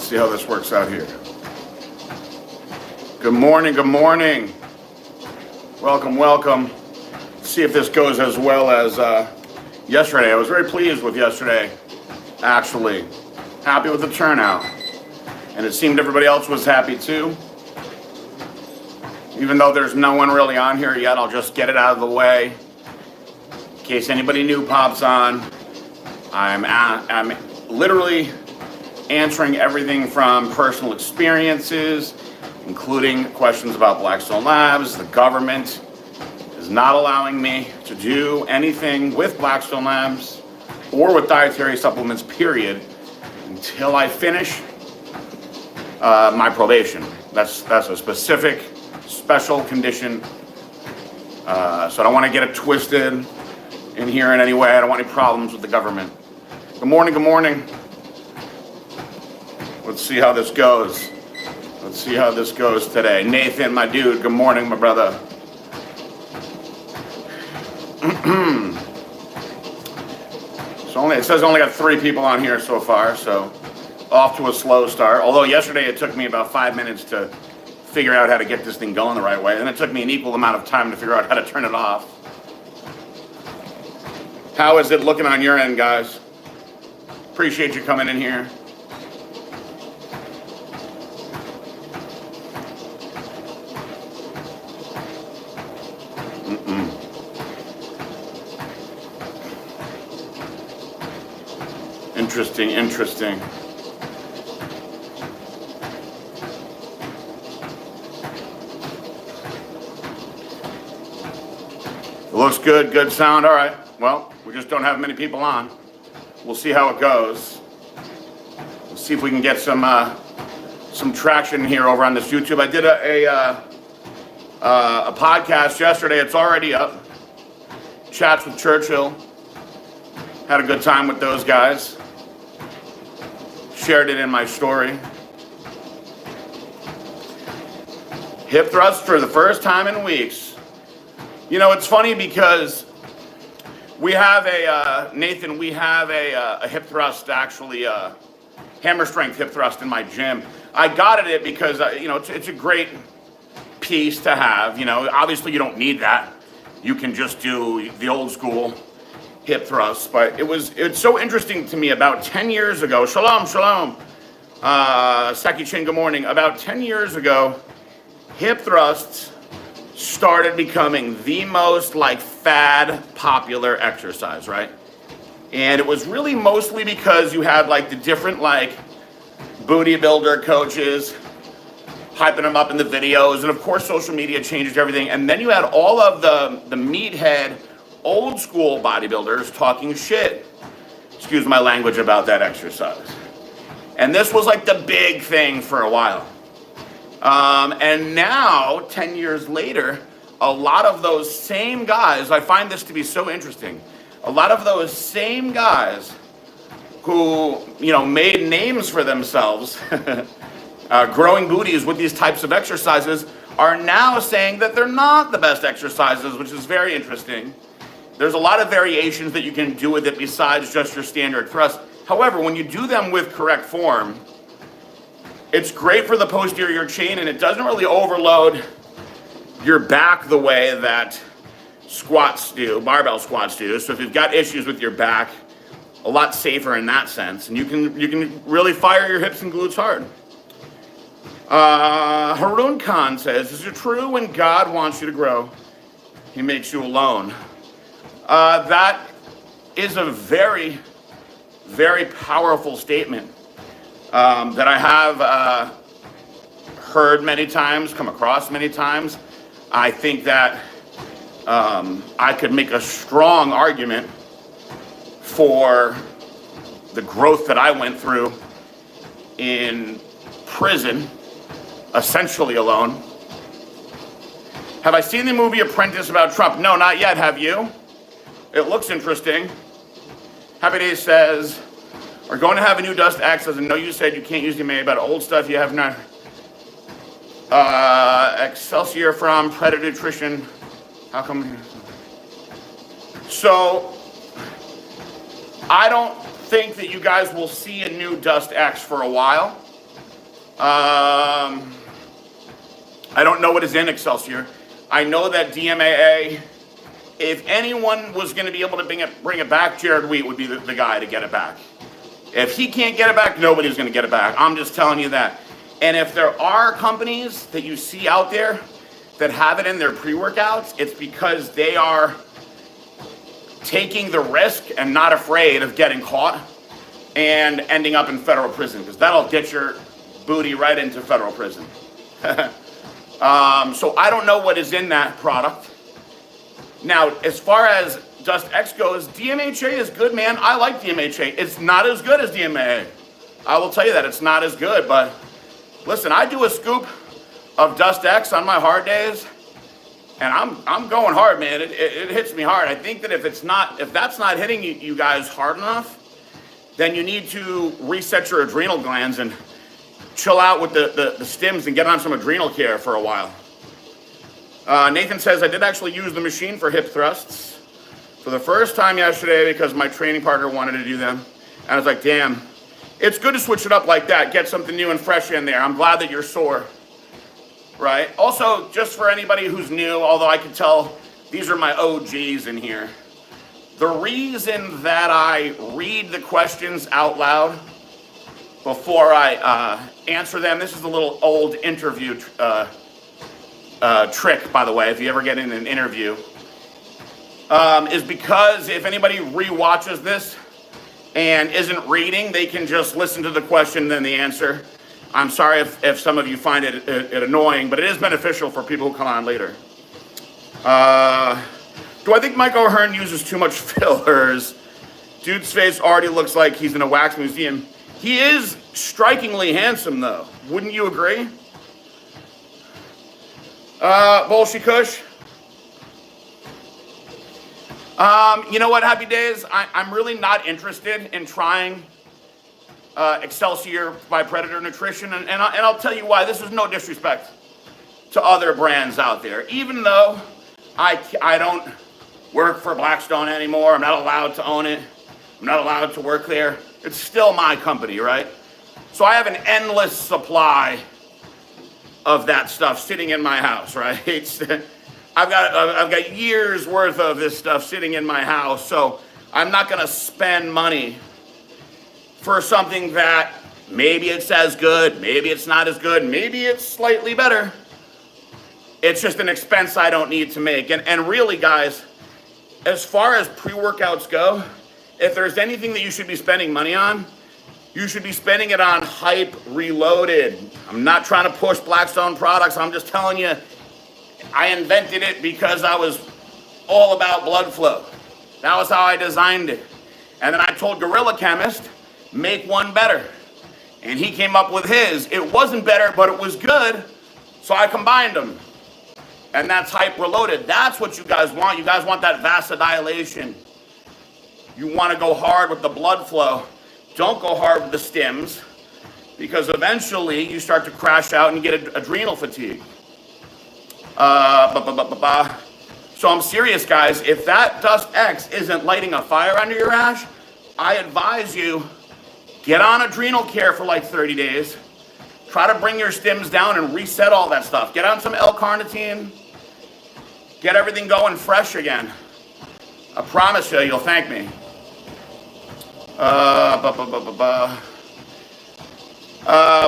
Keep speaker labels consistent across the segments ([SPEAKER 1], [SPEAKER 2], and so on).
[SPEAKER 1] see how this works out here. Good morning, good morning. Welcome, welcome. Let's see if this goes as well as yesterday. I was very pleased with yesterday, actually. Happy with the turnout. And it seemed everybody else was happy too. Even though there's no one really on here yet, I'll just get it out of the way. In case anybody new pops on, I'm literally answering everything from personal experiences, including questions about Blackstone Labs. The government is not allowing me to do anything with Blackstone Labs or with dietary supplements, period, until I finish my probation. That's a specific, special condition. So I don't want to get it twisted in here in any way. I don't want any problems with the government. Good morning, good morning. Let's see how this goes. Let's see how this goes today. Nathan, my dude, good morning, my brother. It says only got 3 people on here so far, so off to a slow start. Although yesterday it took me about 5 minutes to figure out how to get this thing going the right way. And it took me an equal amount of time to figure out how to turn it off. How is it looking on your end, guys? Appreciate you coming in here. Interesting, interesting. It looks good, good sound. All right. Well, we just don't have many people on. We'll see how it goes. We'll see if we can get some traction here over on this YouTube. I did a podcast yesterday. It's already up. Chats with Churchill. Had a good time with those guys. Shared it in my story. Hip thrust for the first time in weeks. You know, it's funny because we have Nathan, we have a hip thrust, actually, hammer strength hip thrust in my gym. I got it because, it's a great piece to have. You know, obviously you don't need that. You can just do the old school hip thrusts, but it's so interesting to me. About 10 years ago, shalom, Saki Chin, good morning. About 10 years ago, hip thrusts started becoming the most fad popular exercise, right? And it was really mostly because you had the different booty builder coaches hyping them up in the videos, and of course social media changes everything. And then you had all of the meathead old school bodybuilders talking shit, excuse my language, about that exercise. And this was the big thing for a while. And now, 10 years later, a lot of those same guys, I find this to be so interesting, a lot of those same guys who, made names for themselves, growing booties with these types of exercises, are now saying that they're not the best exercises, which is very interesting. There's a lot of variations that you can do with it besides just your standard thrust. However, when you do them with correct form, it's great for the posterior chain, and it doesn't really overload your back the way that squats do, barbell squats do. So if you've got issues with your back, a lot safer in that sense, and you can really fire your hips and glutes hard. Harun Khan says, is it true when God wants you to grow, he makes you alone? That is a very, very powerful statement that I have heard many times, come across many times. I think that I could make a strong argument for the growth that I went through in prison, essentially alone. Have I seen the movie Apprentice about Trump? No, not yet. Have you? It looks interesting. Happy Days says, we're going to have a new Dust X. As I know you said you can't use the MA about old stuff you have not. Excelsior from Predator Nutrition. How come? So, I don't think that you guys will see a new Dust X for a while. I don't know what is in Excelsior. I know that DMAA, if anyone was going to be able to bring it back, Jared Wheat would be the guy to get it back. If he can't get it back, nobody's going to get it back. I'm just telling you that. And if there are companies that you see out there that have it in their pre-workouts, it's because they are taking the risk and not afraid of getting caught and ending up in federal prison, because that'll get your booty right into federal prison. So I don't know what is in that product. Now, as far as Dust X goes, DMHA is good, man. I like DMHA. It's not as good as DMAA. I will tell you that it's not as good, but listen, I do a scoop of Dust X on my hard days, and I'm going hard, man. It hits me hard. I think that if that's not hitting you guys hard enough, then you need to reset your adrenal glands and chill out with the stims and get on some adrenal care for a while. Nathan says, I did actually use the machine for hip thrusts for the first time yesterday because my training partner wanted to do them. And I was like, damn, it's good to switch it up like that. Get something new and fresh in there. I'm glad that you're sore, right? Also, just for anybody who's new, although I can tell these are my OGs in here, the reason that I read the questions out loud before I answer them, this is a little old interview trick, by the way, if you ever get in an interview, is because if anybody rewatches this and isn't reading, they can just listen to the question and then the answer. I'm sorry if some of you find it annoying, but it is beneficial for people who come on later. Do I think Mike O'Hearn uses too much fillers? Dude's face already looks like he's in a wax museum. He is strikingly handsome, though. Wouldn't you agree? Bolshy Kush. You know what, Happy Days? I'm really not interested in trying Excelsior by Predator Nutrition, and I'll tell you why. This is no disrespect to other brands out there. Even though I don't work for Blackstone anymore, I'm not allowed to own it, I'm not allowed to work there, it's still my company, right? So I have an endless supply of that stuff sitting in my house, right? I've got years worth of this stuff sitting in my house, so I'm not gonna spend money for something that maybe it's as good, maybe it's not as good, maybe it's slightly better. It's just an expense I don't need to make. And really, guys, as far as pre-workouts go, if there's anything that you should be spending money on, you should be spending it on Hype Reloaded. I'm not trying to push Blackstone products. I'm just telling you, I invented it because I was all about blood flow. That was how I designed it. And then I told Gorilla Chemist, make one better. And he came up with his. It wasn't better, but it was good. So I combined them. And that's Hype Reloaded. That's what you guys want. You guys want that vasodilation. You want to go hard with the blood flow. Don't go hard with the stims, because eventually you start to crash out and you get adrenal fatigue. So I'm serious, guys. If that Dust X isn't lighting a fire under your ass, I advise you, get on adrenal care for like 30 days. Try to bring your stims down and reset all that stuff. Get on some L-carnitine. Get everything going fresh again. I promise you, you'll thank me.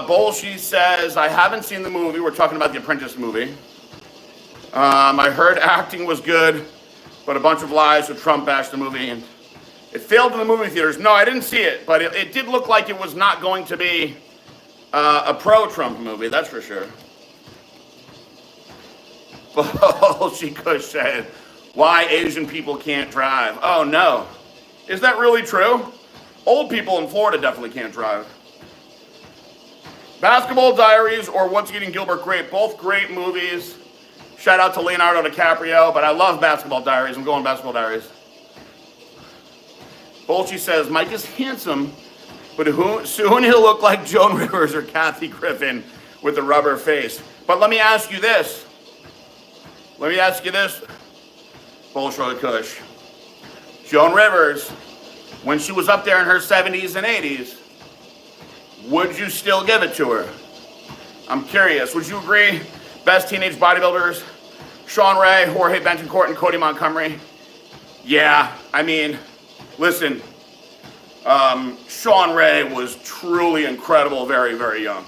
[SPEAKER 1] Bolshy says, I haven't seen the movie. We're talking about the Apprentice movie. I heard acting was good, but a bunch of lies, so Trump bashed the movie, and it failed in the movie theaters. No, I didn't see it, but it did look like it was not going to be a pro-Trump movie, that's for sure. Bolshy Kush said, why Asian people can't drive? Oh, no. Is that really true? Old people in Florida definitely can't drive. Basketball Diaries or What's Eating Gilbert Grape, both great movies. Shout out to Leonardo DiCaprio, but I love Basketball Diaries. I'm going Basketball Diaries. Bolshy says, Mike is handsome, but soon he'll look like Joan Rivers or Kathy Griffin with a rubber face. But let me ask you this. Bolshy Kush. Joan Rivers, when she was up there in her 70s and 80s, would you still give it to her? I'm curious. Would you agree? Best teenage bodybuilders, Sean Ray, Jorge Bentoncourt, and Cody Montgomery. Yeah, I mean, listen, Sean Ray was truly incredible, very, very young.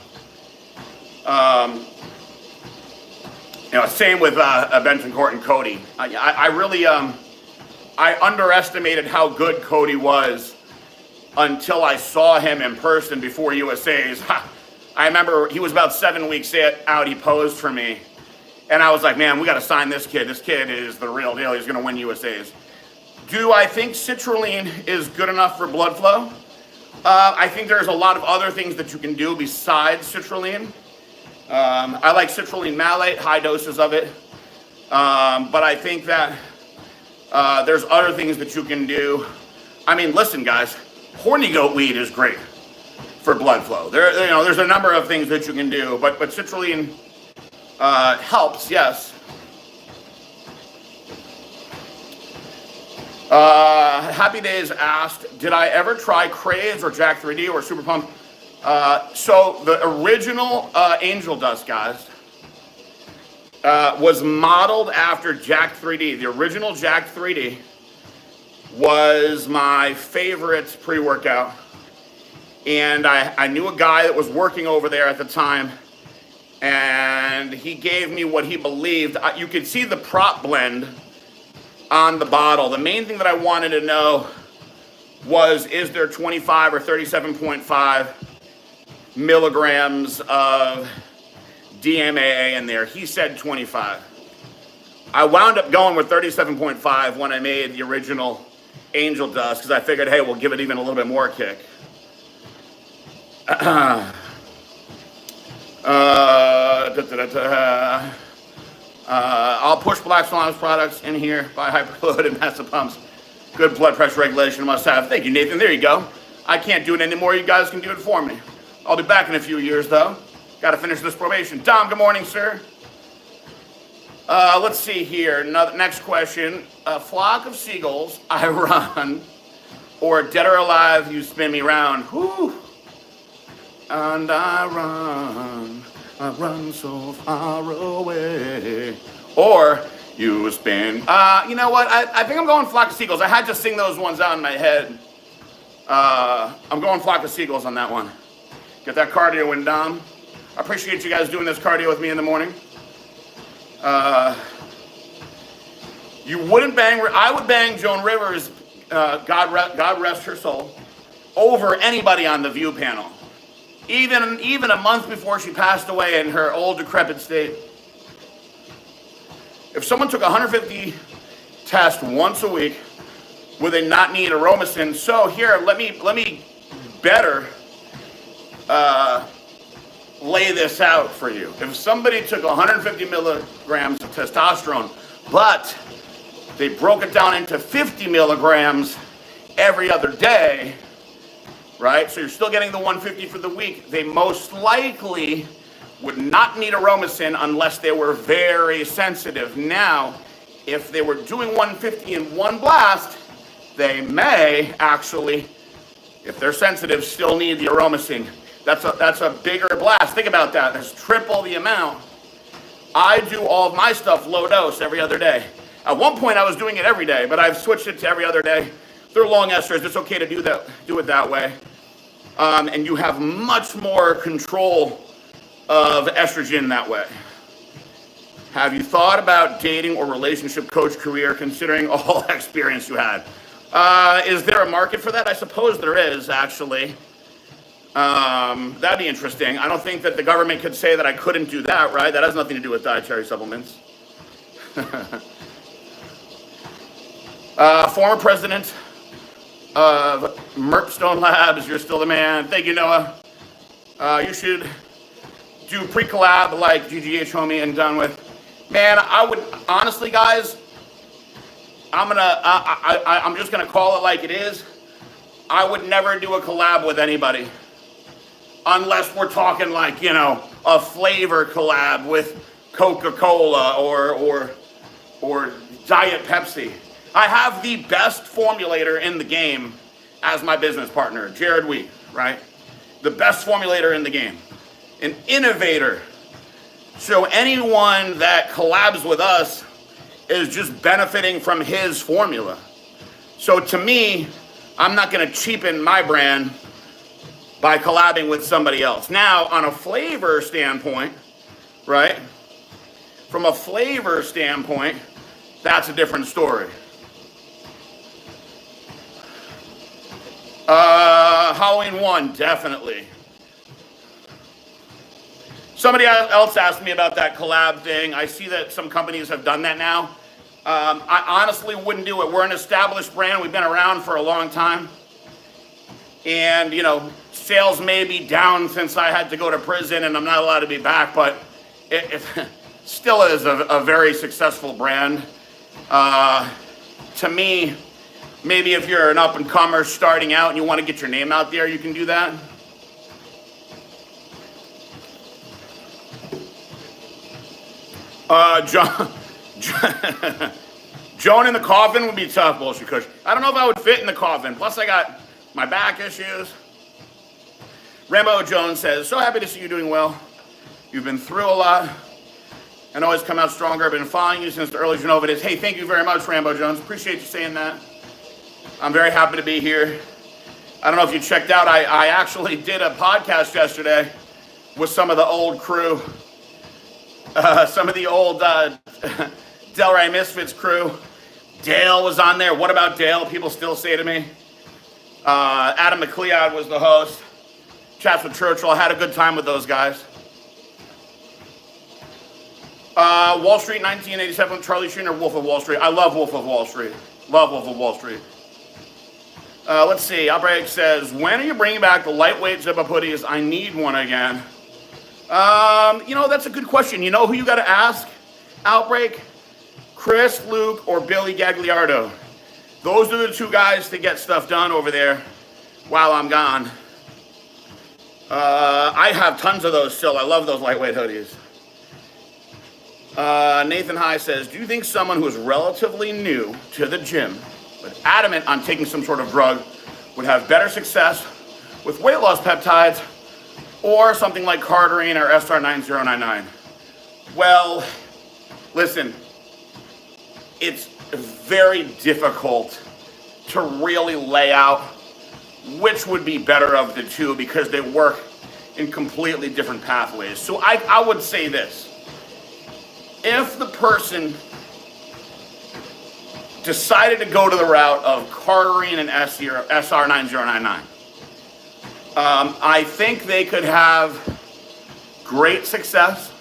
[SPEAKER 1] Same with Bentoncourt and Cody. I really, I underestimated how good Cody was until I saw him in person before USA's. I remember he was about 7 weeks out, he posed for me. And I was like, man, we got to sign this kid. This kid is the real deal. He's going to win USA's. Do I think citrulline is good enough for blood flow? I think there's a lot of other things that you can do besides citrulline. I like citrulline malate, high doses of it. But I think that there's other things that you can do. I mean, listen, guys, horny goat weed is great for blood flow. There's a number of things that you can do, but citrulline helps, yes. Happy Days asked, did I ever try Craves or Jack 3D or Super Pump? So the original Angel Dust, guys, was modeled after Jack 3D. The original Jack 3D was my favorite pre-workout. And I knew a guy that was working over there at the time, and he gave me what he believed. You could see the prop blend on the bottle. The main thing that I wanted to know was, is there 25 or 37.5 milligrams of DMAA in there? He said 25. I wound up going with 37.5 when I made the original Angel Dust, because I figured, hey, we'll give it even a little bit more kick. I'll push Black Swan's products in here by Hyperload and Massive Pumps. Good blood pressure regulation must have. Thank you, Nathan. There you go. I can't do it anymore. You guys can do it for me. I'll be back in a few years, though. Got to finish this probation. Dom, good morning, sir. Let's see here. Next question. A flock of seagulls I run, or dead or alive, you spin me round. Whew. And I run so far away. Or you spin. You know what? I think I'm going Flock of Seagulls. I had to sing those ones out in my head. I'm going Flock of Seagulls on that one. Get that cardio in, Dom. I appreciate you guys doing this cardio with me in the morning. You wouldn't bang. I would bang Joan Rivers, God rest her soul, over anybody on the View panel. Even a month before she passed away in her old decrepit state. If someone took 150 tests once a week, would they not need aromasin? So here, let me better lay this out for you. If somebody took 150 milligrams of testosterone, but they broke it down into 50 milligrams every other day, right? So you're still getting the 150 for the week. They most likely would not need aromasin unless they were very sensitive. Now, if they were doing 150 in one blast, they may actually, if they're sensitive, still need the aromasin. That's a bigger blast. Think about that. That's triple the amount. I do all of my stuff low dose every other day. At one point, I was doing it every day, but I've switched it to every other day. They're long esters. It's okay to do it that way. And you have much more control of estrogen that way. Have you thought about dating or relationship coach career considering all experience you had? Is there a market for that? I suppose there is, actually. That'd be interesting. I don't think that the government could say that I couldn't do that, right? That has nothing to do with dietary supplements. Former president of Merkstone Labs, you're still the man. Thank you, Noah. You should do pre-collab like GGH Homie and done with. Man, I would, honestly, guys, I'm just gonna call it like it is. I would never do a collab with anybody unless we're talking like, you know, a flavor collab with Coca-Cola or Diet Pepsi. I have the best formulator in the game as my business partner, Jared Wee, right? The best formulator in the game. An innovator So anyone that collabs with us is just benefiting from his formula. So to me, I'm not going to cheapen my brand by collabing with somebody else. Now, on a flavor standpoint, right? From a flavor standpoint, that's a different story. Halloween 1, definitely. Somebody else asked me about that collab thing. I see that some companies have done that now. I honestly wouldn't do it. We're an established brand. We've been around for a long time. And, you know, sales may be down since I had to go to prison and I'm not allowed to be back, but it still is a very successful brand. To me, maybe if you're an up-and-comer starting out and you want to get your name out there, you can do that. Joan in the coffin would be tough, bullshit Kush. I don't know if I would fit in the coffin. Plus, I got my back issues. Rambo Jones says, so happy to see you doing well. You've been through a lot and always come out stronger. I've been following you since the early Genova days. Hey, thank you very much, Rambo Jones. Appreciate you saying that. I'm very happy to be here. I don't know if you checked out, I actually did a podcast yesterday with some of the old crew. Some of the old Delray Misfits crew. Dale was on there. What about Dale? People still say to me. Adam McLeod was the host. Chats with Churchill. I had a good time with those guys. Wall Street 1987, Charlie Sheen or Wolf of Wall Street? I love Wolf of Wall Street. Love Wolf of Wall Street. Let's see. Outbreak says, when are you bringing back the lightweight zip-up hoodies? I need one again. You know, that's a good question. You know who you got to ask? Outbreak, Chris, Luke, or Billy Gagliardo. Those are the two guys to get stuff done over there while I'm gone. I have tons of those still. I love those lightweight hoodies. Nathan High says, do you think someone who is relatively new to the gym but adamant on taking some sort of drug would have better success with weight loss peptides or something like Cardarine or SR9099? Well, listen, it's very difficult to really lay out which would be better of the two because they work in completely different pathways. So I would say this. If the person decided to go to the route of Cardarine and SR9099, I think they could have great success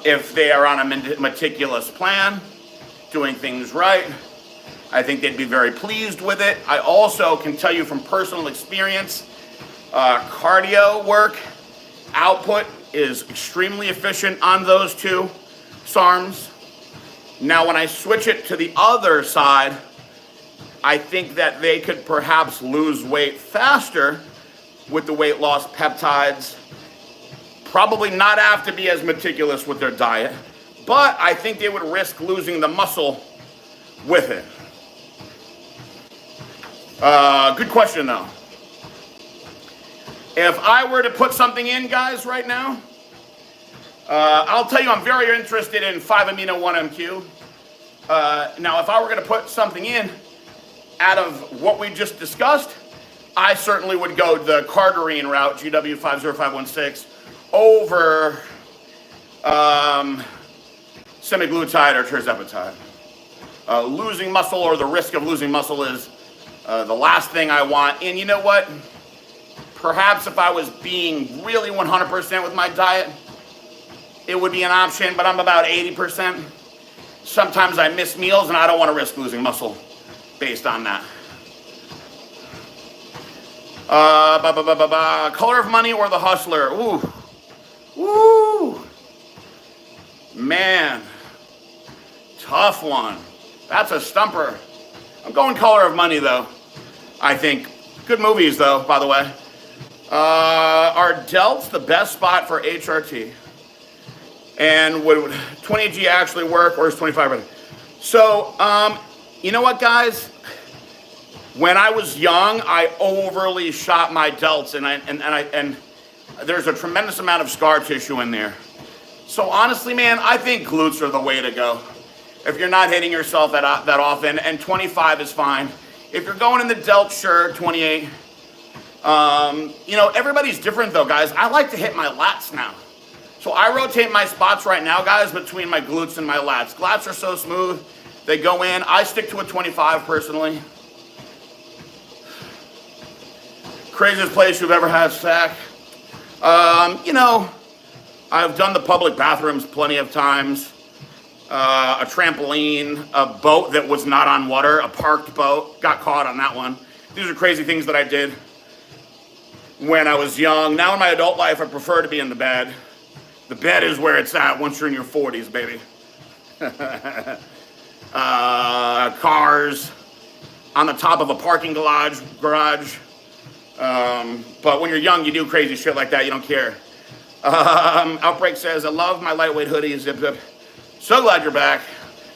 [SPEAKER 1] if they are on a meticulous plan, doing things right. I think they'd be very pleased with it. I also can tell you from personal experience, cardio work output is extremely efficient on those two SARMs. Now, when I switch it to the other side, I think that they could perhaps lose weight faster with the weight loss peptides. Probably not have to be as meticulous with their diet, but I think they would risk losing the muscle with it. Good question, though. If I were to put something in, guys, right now, I'll tell you I'm very interested in 5-amino-1-MQ. Now, if I were going to put something in out of what we just discussed, I certainly would go the Cardarine route, GW50516, over semaglutide or tirzepatide. Losing muscle or the risk of losing muscle is the last thing I want. And you know what? Perhaps if I was being really 100% with my diet, it would be an option, but I'm about 80%. Sometimes I miss meals and I don't want to risk losing muscle based on that. Color of Money or The Hustler? Ooh. Woo. Man. Tough one. That's a stumper. I'm going Color of Money, though, I think. Good movies, though, by the way. Are delts the best spot for HRT? And would 20G actually work, or is 25 better? So, you know what, guys? When I was young, I overly shot my delts, and there's a tremendous amount of scar tissue in there. So honestly, man, I think glutes are the way to go. If you're not hitting yourself that often, and 25 is fine. If you're going in the delt, sure, 28. You know, everybody's different though, guys. I like to hit my lats now. So I rotate my spots right now, guys, between my glutes and my lats. Lats are so smooth. They go in. I stick to a 25 personally. Craziest place you've ever had sack? You know, I've done the public bathrooms plenty of times. A trampoline, a boat that was not on water, a parked boat. Got caught on that one. These are crazy things that I did when I was young. Now in my adult life, I prefer to be in the bed. The bed is where it's at once you're in your 40s, baby. Cars on the top of a parking garage. But when you're young, you do crazy shit like that. You don't care. Outbreak says, I love my lightweight hoodie. Zip, zip. So glad you're back.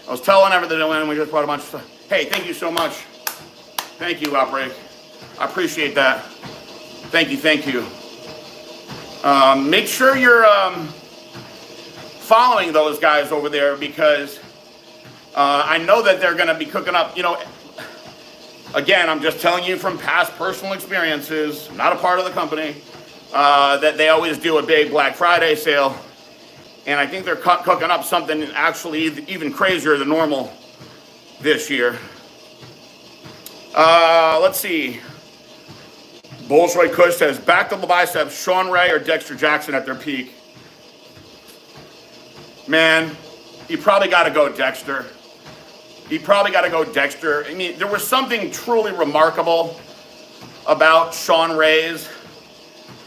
[SPEAKER 1] I was telling everyone we just brought a bunch of stuff. Hey, thank you so much. Thank you, Outbreak. I appreciate that. Thank you, thank you. Make sure you're following those guys over there because I know that they're going to be cooking up, you know. Again, I'm just telling you from past personal experiences, I'm not a part of the company, that they always do a big Black Friday sale. And I think they're cooking up something actually even crazier than normal this year. Let's see. Bolshoi Kush says, back to the biceps, Sean Ray or Dexter Jackson at their peak. Man, you probably got to go Dexter. I mean, there was something truly remarkable about Sean Ray's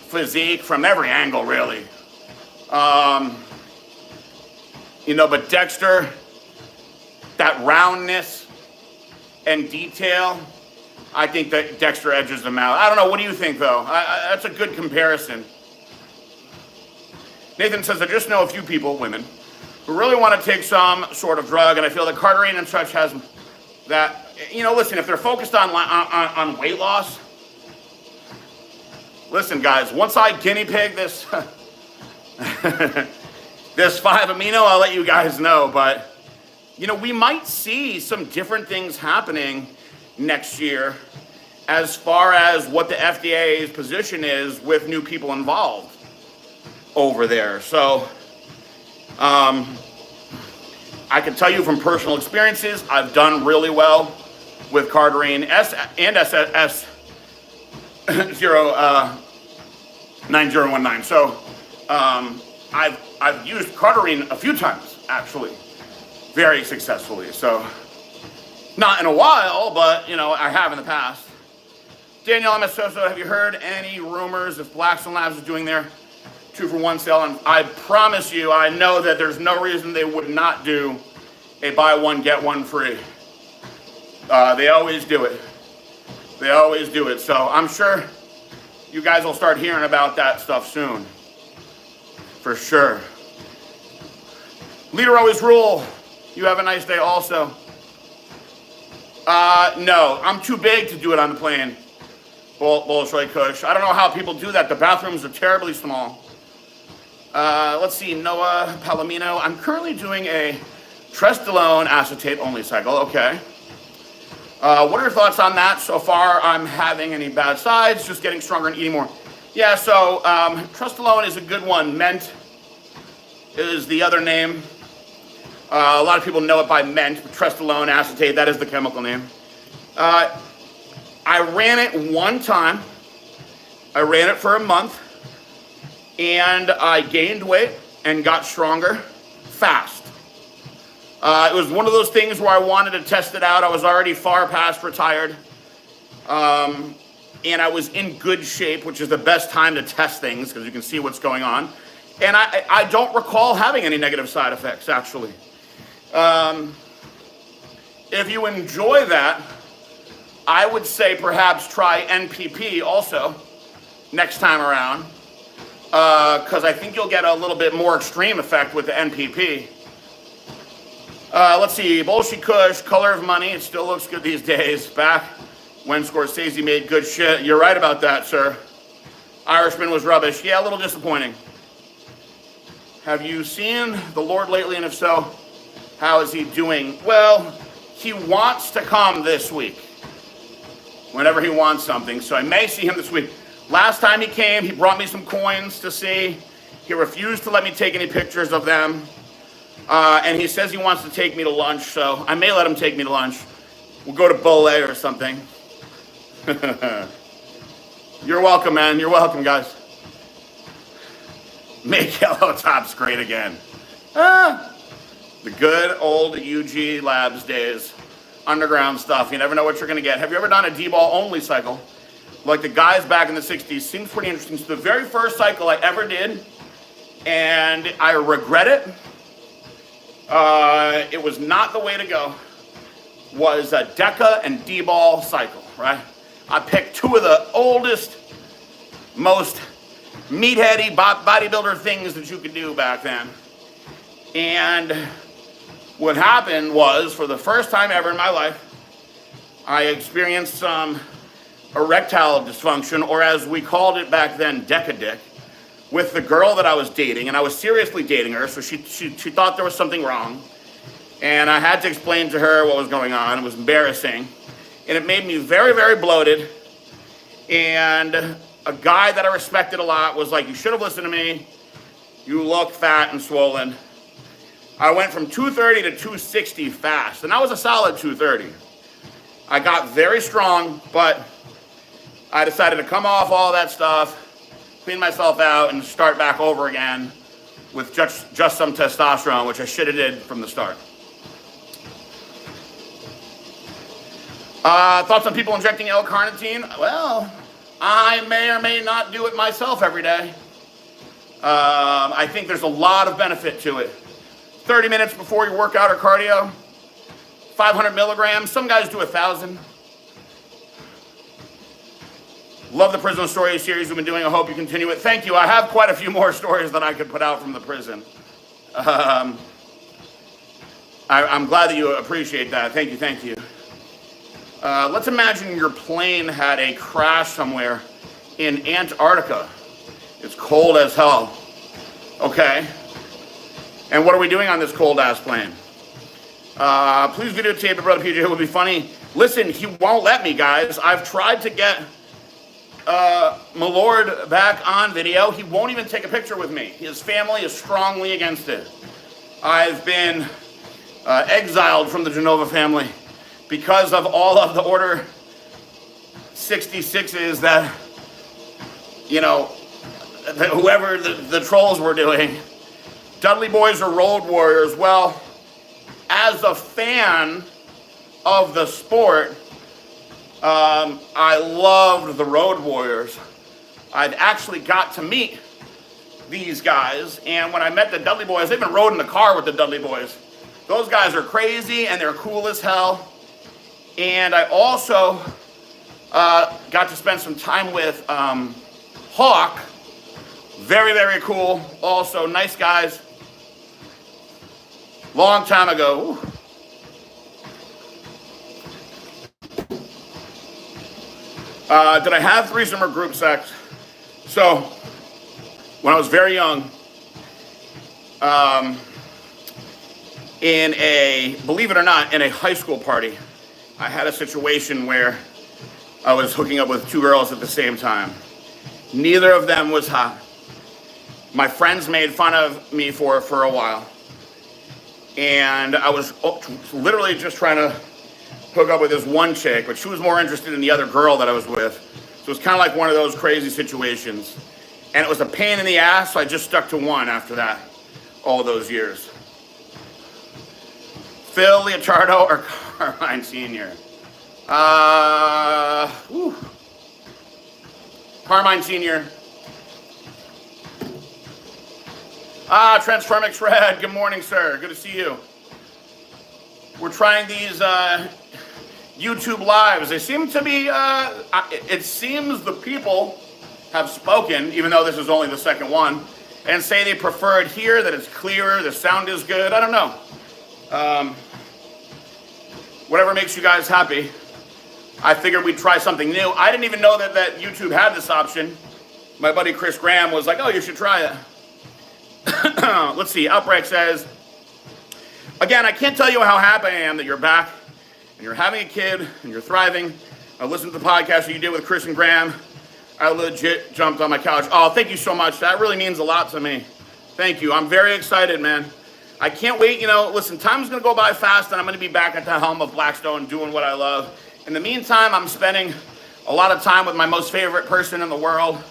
[SPEAKER 1] physique from every angle, really. You know, but Dexter, that roundness and detail, I think that Dexter edges them out. I don't know. What do you think, though? That's a good comparison. Nathan says, I just know a few people, women, who really want to take some sort of drug, and I feel that cardarine and such has that. You know, listen, if they're focused on weight loss, listen, guys, once I guinea pig this, this 5-amino, I'll let you guys know. But, you know, we might see some different things happening next year as far as what the FDA's position is with new people involved over there. So, I can tell you from personal experiences, I've done really well with cardarine and SS 9019. So, I've used cardarine a few times, actually, very successfully. So, not in a while, but, you know, I have in the past. Danielle MS Soso, have you heard any rumors if Blackstone Labs is doing their 2-for-1 sale? And I promise you, I know that there's no reason they would not do a buy one, get one free. They always do it. They always do it. So I'm sure you guys will start hearing about that stuff soon. For sure. Leader always rule. You have a nice day also. No, I'm too big to do it on the plane. Bolshoi Kush. I don't know how people do that. The bathrooms are terribly small. Let's see, Noah Palomino. I'm currently doing a Trestolone acetate only cycle. Okay. What are your thoughts on that? So far, I'm having any bad sides, just getting stronger and eating more. Yeah, so Trestolone is a good one. Ment is the other name. A lot of people know it by Ment, but Trestolone acetate, that is the chemical name. I ran it one time. I ran it for a month, and I gained weight and got stronger fast. It was one of those things where I wanted to test it out. I was already far past retired, and I was in good shape, which is the best time to test things because you can see what's going on. And I don't recall having any negative side effects, actually. If you enjoy that, I would say perhaps try NPP also next time around, because I think you'll get a little bit more extreme effect with the NPP. Let's see, Bolshoi Kush, Color of Money, it still looks good these days. Back when Scorsese made good shit. You're right about that, sir. Irishman was rubbish. Yeah, a little disappointing. have you seen the Lord lately? And if so, how is he doing? Well, he wants to come this week, whenever he wants something. So I may see him this week. Last time he came, he brought me some coins to see. He refused to let me take any pictures of them. And he says he wants to take me to lunch, so I may let him take me to lunch. We'll go to Bolé or something. You're welcome, man. You're welcome, guys. Make Yellow Tops great again. The good old UG Labs days. Underground stuff. You never know what you're going to get. Have you ever done a D-ball only cycle? Like the guys back in the 60s. Seems pretty interesting. So the very first cycle I ever did, and I regret it. It was not the way to go. Was a DECA and D-ball cycle, right? I picked two of the oldest, most meatheady bodybuilder things that you could do back then. And what happened was, for the first time ever in my life, I experienced some erectile dysfunction, or as we called it back then, DECA-dick, with the girl that I was dating, and I was seriously dating her, so she thought there was something wrong. And I had to explain to her what was going on. It was embarrassing. And it made me very, very bloated. And a guy that I respected a lot was like, you should have listened to me. You look fat and swollen. I went from 230 to 260 fast. And I was a solid 230. I got very strong, but I decided to come off all that stuff, clean myself out, and start back over again with just some testosterone, which I should have did from the start. Thoughts on people injecting L-carnitine? Well, I may or may not do it myself every day. I think there's a lot of benefit to it. 30 minutes before your workout or cardio, 500 milligrams. Some guys do 1,000. Love the prison story series we've been doing. I hope you continue it. Thank you. I have quite a few more stories that I could put out from the prison. I'm glad that you appreciate that. Thank you, thank you. Let's imagine your plane had a crash somewhere in Antarctica. It's cold as hell. Okay. And what are we doing on this cold-ass plane? Please videotape it, Brother PJ. It would be funny. Listen, he won't let me, guys. I've tried to get Milord back on video. He won't even take a picture with me. His family is strongly against it. I've been exiled from the Genova family because of all of the Order 66s that, you know, whoever the trolls were doing. Dudley Boys are Road Warriors. Well, as a fan of the sport, I loved the Road Warriors. I'd actually got to meet these guys, and when I met the Dudley Boys, they've been rode in the car with the Dudley Boys. Those guys are crazy, and they're cool as hell. And I also got to spend some time with Hawk. Very, very cool. Also, nice guys. Long time ago. Ooh. Did I have threesome or group sex? So, when I was very young, believe it or not, in a high school party, I had a situation where I was hooking up with two girls at the same time. Neither of them was hot. My friends made fun of me for a while. And I was literally just trying to hook up with this one chick, but she was more interested in the other girl that I was with. So it was kind of like one of those crazy situations. And it was a pain in the ass, so I just stuck to one after that, all those years. Phil Leotardo or Carmine Sr.? Carmine Sr. Transformix Red, good morning, sir. Good to see you. We're trying these YouTube lives. They seem to be, it seems the people have spoken, even though this is only the second one, and say they prefer it here, that it's clearer, the sound is good. I don't know. Whatever makes you guys happy. I figured we'd try something new. I didn't even know that YouTube had this option. My buddy Chris Graham was like, oh, you should try it. Let's see. Outbreak says, again, I can't tell you how happy I am that you're back and you're having a kid and you're thriving. I listened to the podcast that you did with Chris and Graham. I legit jumped on my couch. Oh, thank you so much. That really means a lot to me. Thank you. I'm very excited, man. I can't wait. Listen, time's going to go by fast, and I'm going to be back at the helm of Blackstone doing what I love. In the meantime, I'm spending a lot of time with my most favorite person in the world.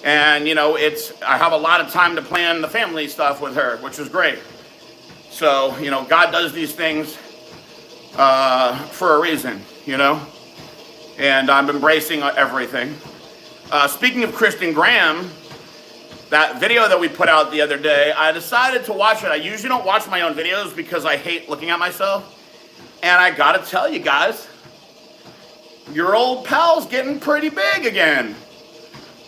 [SPEAKER 1] And, I have a lot of time to plan the family stuff with her, which is great. So, God does these things for a reason, and I'm embracing everything. Speaking of Kristen Graham, that video that we put out the other day, I decided to watch it. I usually don't watch my own videos because I hate looking at myself. And I gotta tell you guys, your old pal's getting pretty big again.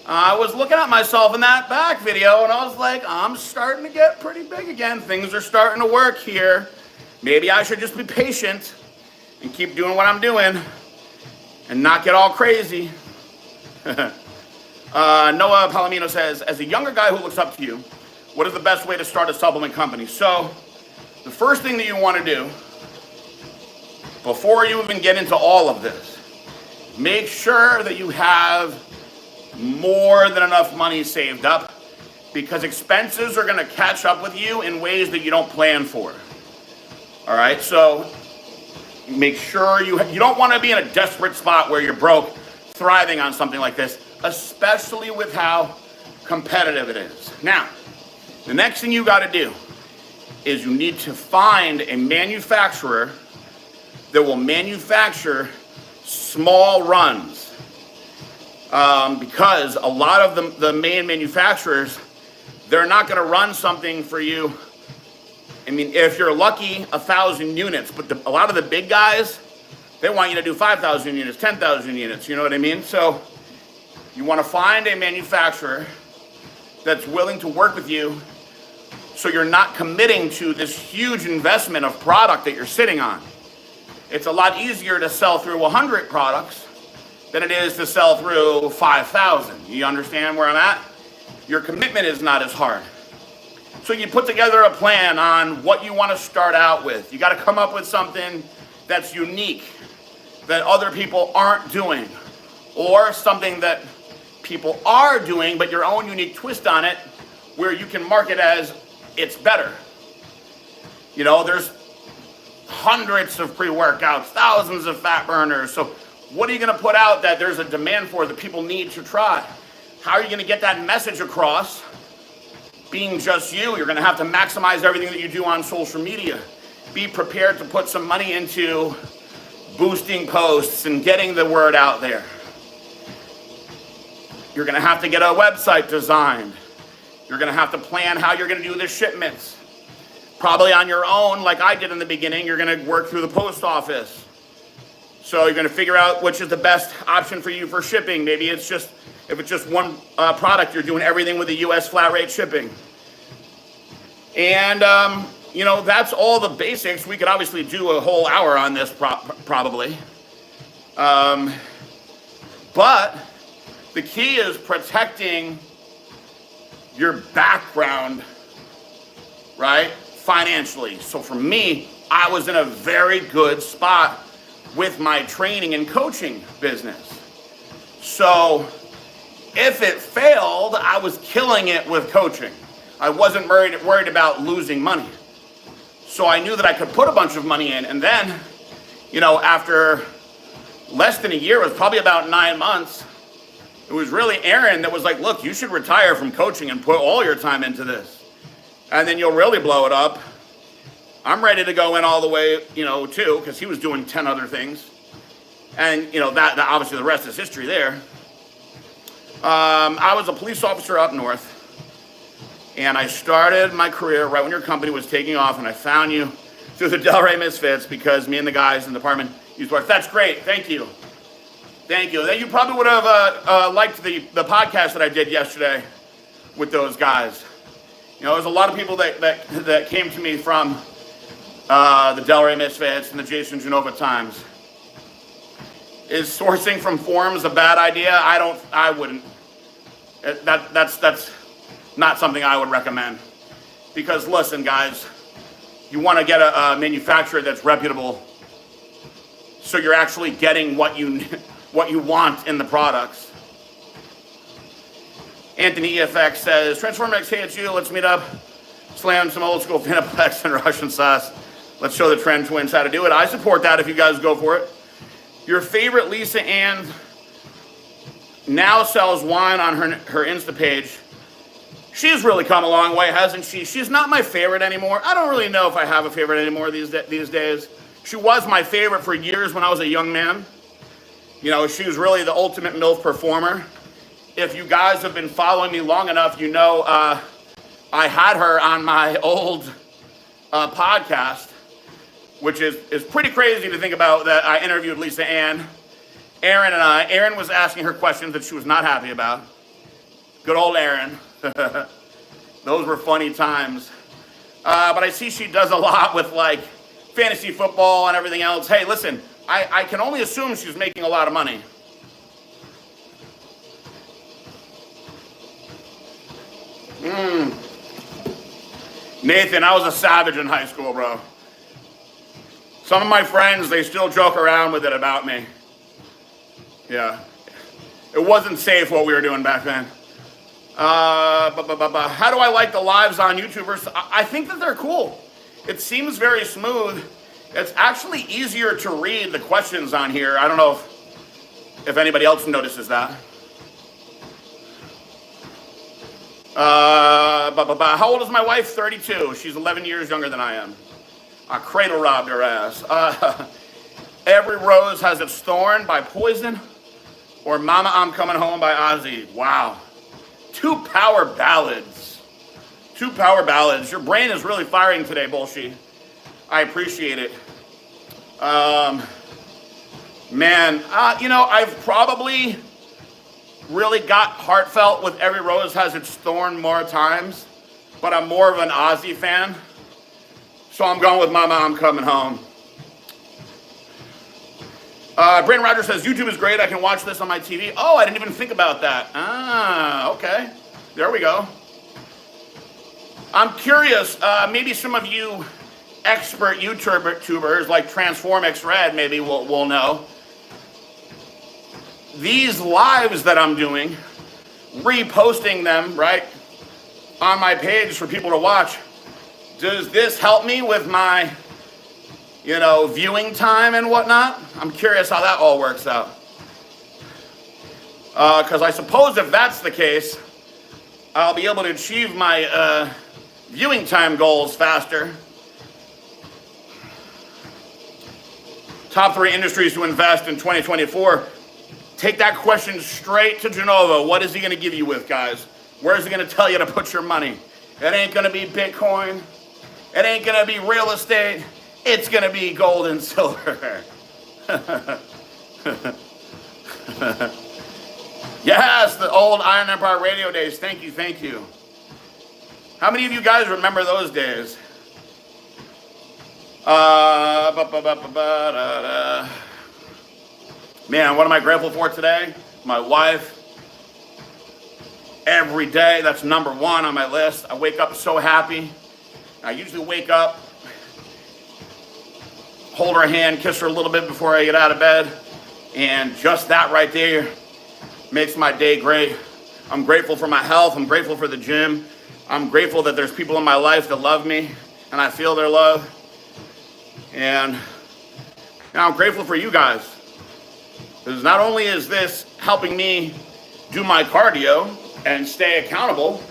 [SPEAKER 1] I was looking at myself in that back video and I was like, I'm starting to get pretty big again. Things are starting to work here. Maybe I should just be patient and keep doing what I'm doing and not get all crazy. Noah Palomino says, as a younger guy who looks up to you, what is the best way to start a supplement company? So, the first thing that you want to do, before you even get into all of this, make sure that you have more than enough money saved up, because expenses are going to catch up with you in ways that you don't plan for. All right, so make sure you don't want to be in a desperate spot where you're broke, thriving on something like this, especially with how competitive it is. Now, the next thing you got to do is you need to find a manufacturer that will manufacture small runs. Because a lot of the main manufacturers, they're not going to run something for you. I mean, if you're lucky, 1,000 units. But a lot of the big guys, they want you to do 5,000 units, 10,000 units. You know what I mean? So you want to find a manufacturer that's willing to work with you so you're not committing to this huge investment of product that you're sitting on. It's a lot easier to sell through 100 products than it is to sell through 5,000. You understand where I'm at? Your commitment is not as hard. So you put together a plan on what you want to start out with. You got to come up with something that's unique, that other people aren't doing, or something that people are doing, but your own unique twist on it, where you can market as it's better. There's hundreds of pre-workouts, thousands of fat burners. So what are you going to put out that there's a demand for, that people need to try? How are you going to get that message across? Being just you, you're going to have to maximize everything that you do on social media. Be prepared to put some money into boosting posts and getting the word out there. You're going to have to get a website designed. You're going to have to plan how you're going to do the shipments. Probably on your own, like I did in the beginning. You're going to work through the post office. So you're going to figure out which is the best option for you for shipping. Maybe if it's just one product, you're doing everything with the U.S. flat rate shipping. And, that's all the basics. We could obviously do a whole hour on this probably. But the key is protecting your background, right? Financially. So for me, I was in a very good spot with my training and coaching business. So if it failed, I was killing it with coaching. I wasn't worried about losing money. So I knew that I could put a bunch of money in. And then, after less than a year, it was probably about 9 months, it was really Aaron that was like, look, you should retire from coaching and put all your time into this. And then you'll really blow it up. I'm ready to go in all the way, too, because he was doing 10 other things. And, that obviously the rest is history there. I was a police officer up north. And I started my career right when your company was taking off, and I found you through the Delray Misfits because me and the guys in the department used to work. That's great. Thank you. Thank you. You probably would have liked the podcast that I did yesterday with those guys. There's a lot of people that came to me from the Delray Misfits and the Jason Genova Times. Is sourcing from forums a bad idea? I wouldn't. That's not something I would recommend. Because listen, guys, you want to get a manufacturer that's reputable, so you're actually getting what you want in the products. Anthony EFX says, Transform X, hey, it's you. Let's meet up. Slam some old school Panaplex and Russian sauce. Let's show the Trend Twins how to do it. I support that if you guys go for it. Your favorite Lisa Ann now sells wine on her Insta page. She's really come a long way, hasn't she? She's not my favorite anymore. I don't really know if I have a favorite anymore these days. She was my favorite for years when I was a young man. You know, she was really the ultimate MILF performer. If you guys have been following me long enough, you know I had her on my old podcast, which is pretty crazy to think about that I interviewed Lisa Ann. Erin was asking her questions that she was not happy about. Good old Erin. Those were funny times. But I see she does a lot with like fantasy football and everything else. Hey, listen, I can only assume she's making a lot of money. Nathan, I was a savage in high school, bro. Some of my friends, they still joke around with it about me. Yeah. It wasn't safe what we were doing back then. How do I like the lives on YouTubers? I think that they're cool. It seems very smooth. It's actually easier to read the questions on here. I don't know if anybody else notices that. How old is my wife? 32. She's 11 years younger than I am. I cradle robbed her ass. Every Rose Has Its Thorn by Poison, or Mama I'm Coming Home by Ozzy. Wow. Two power ballads. Your brain is really firing today, Bolshi. I appreciate it. You know, I've probably really got heartfelt with Every Rose Has Its Thorn more times, but I'm more of an Ozzy fan. So I'm going with Mama I'm Coming Home. Brandon Rogers says, YouTube is great. I can watch this on my TV. Oh, I didn't even think about that. Okay. There we go. I'm curious, maybe some of you expert YouTubers like Transform X Red maybe will know. These lives that I'm doing, reposting them, right, on my page for people to watch, does this help me with my, viewing time and whatnot? I'm curious how that all works out. Because I suppose if that's the case, I'll be able to achieve my viewing time goals faster. Top 3 industries to invest in 2024. Take that question straight to Genova. What is he going to give you with, guys? Where is he going to tell you to put your money? It ain't going to be Bitcoin. It ain't going to be real estate. It's going to be gold and silver. Yes, the old Iron Empire radio days. Thank you. How many of you guys remember those days? Man, what am I grateful for today? My wife. Every day, that's number 1 on my list. I wake up so happy. I usually wake up, hold her hand, kiss her a little bit before I get out of bed. And just that right there makes my day great. I'm grateful for my health. I'm grateful for the gym. I'm grateful that there's people in my life that love me and I feel their love. And I'm grateful for you guys. Because not only is this helping me do my cardio and stay accountable,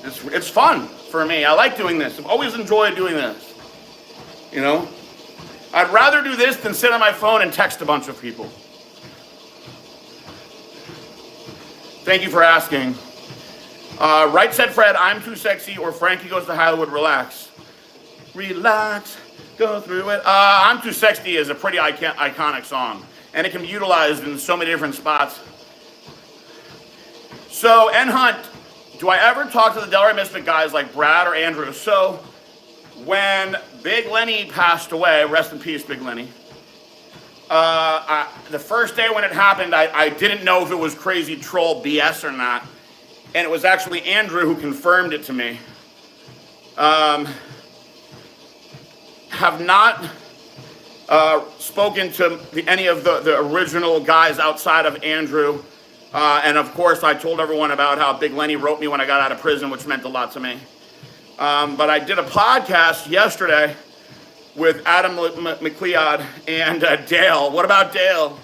[SPEAKER 1] it's fun for me. I like doing this. I've always enjoyed doing this. I'd rather do this than sit on my phone and text a bunch of people. Thank you for asking. Right said Fred, I'm too sexy, or Frankie Goes to Hollywood, relax. Relax, go through it. I'm Too Sexy is a pretty iconic song, and it can be utilized in so many different spots. So, N Hunt, do I ever talk to the Delray Misfit guys like Brad or Andrew? So, when Big Lenny passed away, rest in peace, Big Lenny, the first day when it happened, I didn't know if it was crazy troll BS or not. And it was actually Andrew who confirmed it to me. Have not spoken to any of the original guys outside of Andrew. And of course, I told everyone about how Big Lenny wrote me when I got out of prison, which meant a lot to me. But I did a podcast yesterday with Adam McLeod and Dale. What about Dale?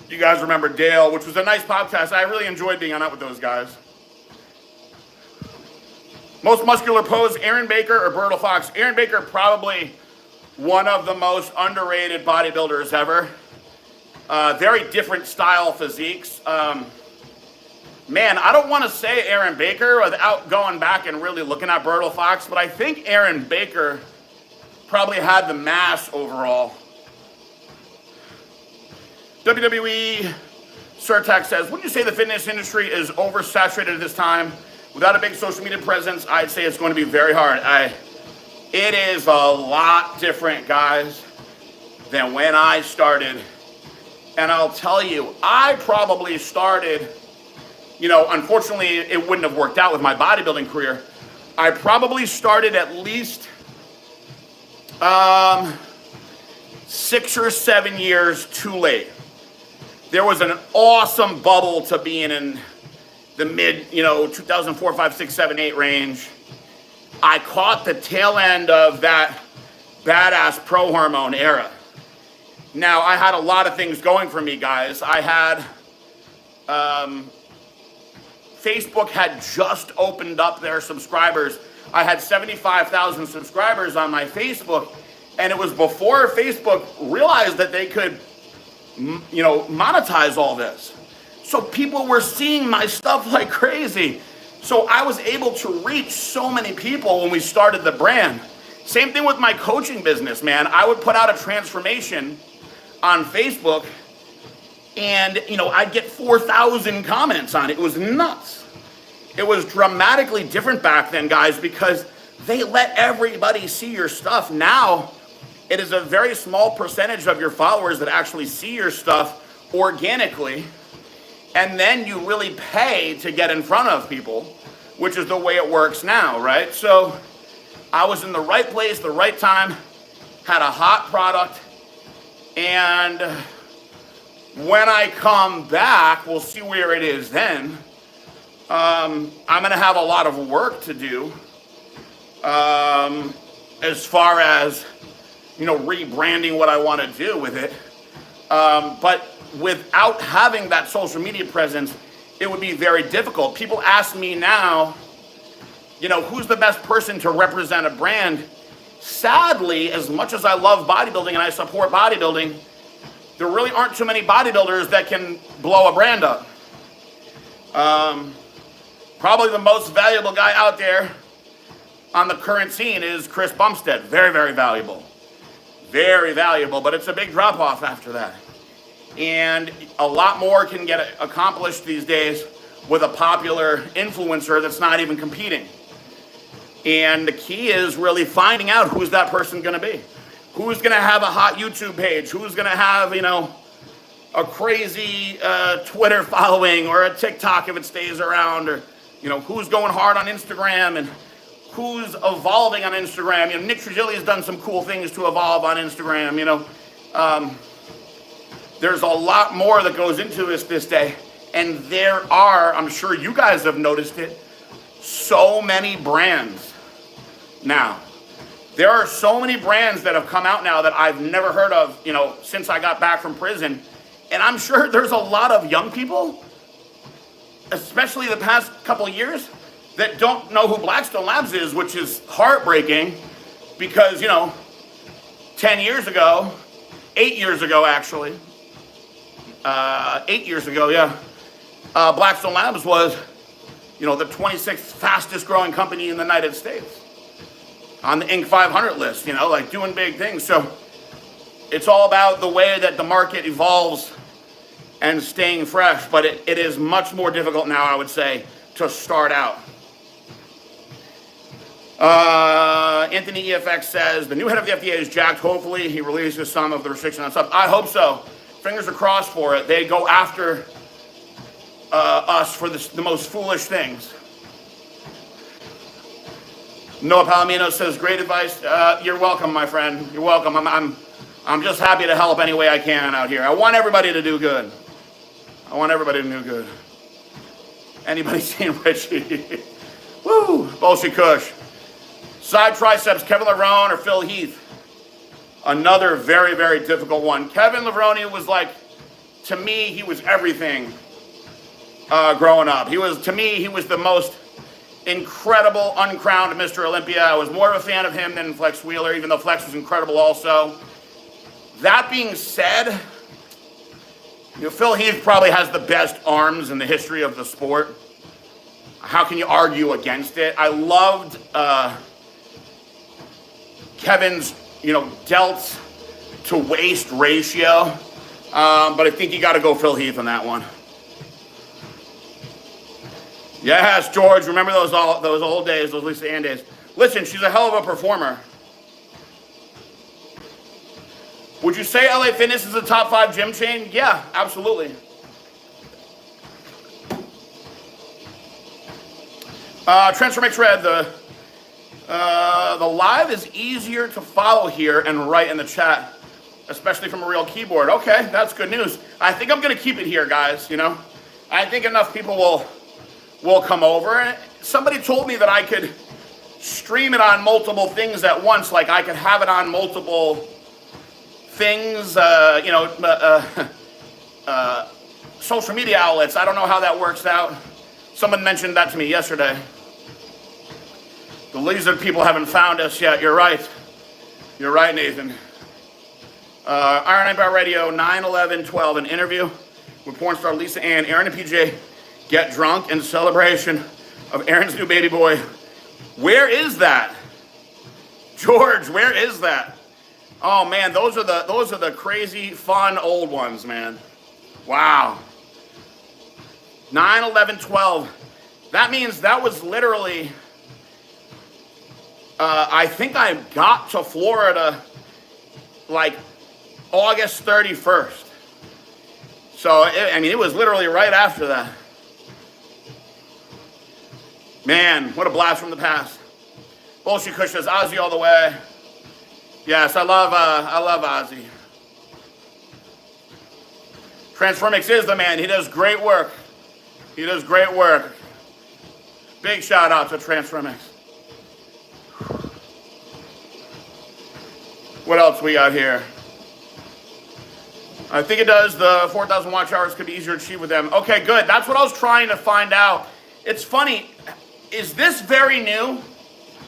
[SPEAKER 1] You guys remember Dale, which was a nice podcast. I really enjoyed being on it with those guys. Most muscular pose, Aaron Baker or Bertil Fox? Aaron Baker, probably one of the most underrated bodybuilders ever. Very different style physiques. Man, I don't want to say Aaron Baker without going back and really looking at Bertil Fox, but I think Aaron Baker probably had the mass overall. WWE Surtac says, wouldn't you say the fitness industry is oversaturated at this time? Without a big social media presence, I'd say it's going to be very hard. It is a lot different, guys, than when I started. And I'll tell you, I probably started, unfortunately, it wouldn't have worked out with my bodybuilding career. I probably started at least 6 or 7 years too late. There was an awesome bubble to being in the mid, 2004, 5, 6, 7, 8 range. I caught the tail end of that badass pro hormone era. Now, I had a lot of things going for me, guys. I had, Facebook had just opened up their subscribers. I had 75,000 subscribers on my Facebook, and it was before Facebook realized that they could, monetize all this. So people were seeing my stuff like crazy. So I was able to reach so many people when we started the brand. Same thing with my coaching business, man. I would put out a transformation on Facebook and, I'd get 4,000 comments on it. It was nuts. It was dramatically different back then, guys, because they let everybody see your stuff. Now, it is a very small percentage of your followers that actually see your stuff organically. And then you really pay to get in front of people, which is the way it works now, right? So I was in the right place, the right time, had a hot product, and when I come back, we'll see where it is then. I'm gonna have a lot of work to do as far as, rebranding what I want to do with it. But without having that social media presence, it would be very difficult. People ask me now, who's the best person to represent a brand? Sadly, as much as I love bodybuilding and I support bodybuilding, there really aren't too many bodybuilders that can blow a brand up. Probably the most valuable guy out there on the current scene is Chris Bumstead. Very, very valuable. Very valuable, but it's a big drop off after that. And a lot more can get accomplished these days with a popular influencer that's not even competing. And the key is really finding out who's that person going to be. Who's going to have a hot YouTube page? Who's going to have, a crazy Twitter following or a TikTok if it stays around? Or, who's going hard on Instagram and who's evolving on Instagram? Nick Trigilli has done some cool things to evolve on Instagram, There's a lot more that goes into this day. And there are, I'm sure you guys have noticed it, so many brands now. There are so many brands that have come out now that I've never heard of, since I got back from prison. And I'm sure there's a lot of young people, especially the past couple of years, that don't know who Blackstone Labs is, which is heartbreaking because, 10 years ago, 8 years ago actually, 8 years ago, yeah. Blackstone Labs was, the 26th fastest growing company in the United States on the Inc. 500 list, doing big things. So it's all about the way that the market evolves and staying fresh. But it is much more difficult now, I would say, to start out. Anthony EFX says, the new head of the FDA is jacked. Hopefully he releases some of the restriction on stuff. I hope so. Fingers are crossed for it. They go after us for the most foolish things. Noah Palomino says, great advice. You're welcome, my friend. You're welcome. I'm just happy to help any way I can out here. I want everybody to do good. I want everybody to do good. Anybody seen Richie? Woo! Bullshit Kush. Side triceps, Kevin Levrone or Phil Heath? Another very, very difficult one. Kevin Levrone was like, to me, he was everything growing up. To me, he was the most incredible, uncrowned Mr. Olympia. I was more of a fan of him than Flex Wheeler, even though Flex was incredible also. That being said, Phil Heath probably has the best arms in the history of the sport. How can you argue against it? I loved Kevin's, delts to waist ratio, but I think you got to go Phil Heath on that one. Yes, George, remember those old days, those Lisa Ann days. Listen, she's a hell of a performer. Would you say LA Fitness is a top 5 gym chain? Yeah, absolutely. Transformix Red, the live is easier to follow here and write in the chat, especially from a real keyboard. Okay, that's good news. I think I'm gonna keep it here, guys, I think enough people will come over. And somebody told me that I could stream it on multiple things at once, like I could have it on multiple things, social media outlets. I don't know how that works out. Someone mentioned that to me yesterday. The lizard people haven't found us yet. You're right. You're right, Nathan. Iron Night Bar Radio, 9/11/12, an interview with porn star Lisa Ann. Aaron and PJ get drunk in celebration of Aaron's new baby boy. Where is that? George, where is that? Oh man, those are the crazy fun old ones, man. Wow. 9/11/12. That means that was literally, I think I got to Florida like August 31st. So, it was literally right after that. Man, what a blast from the past. Bullshit Kush says, Ozzy all the way. Yes, I love Ozzy. Transformix is the man. He does great work. He does great work. Big shout out to Transformix. What else we got here? I think it does. The 4,000 watch hours could be easier to achieve with them. Okay, good. That's what I was trying to find out. It's funny. Is this very new?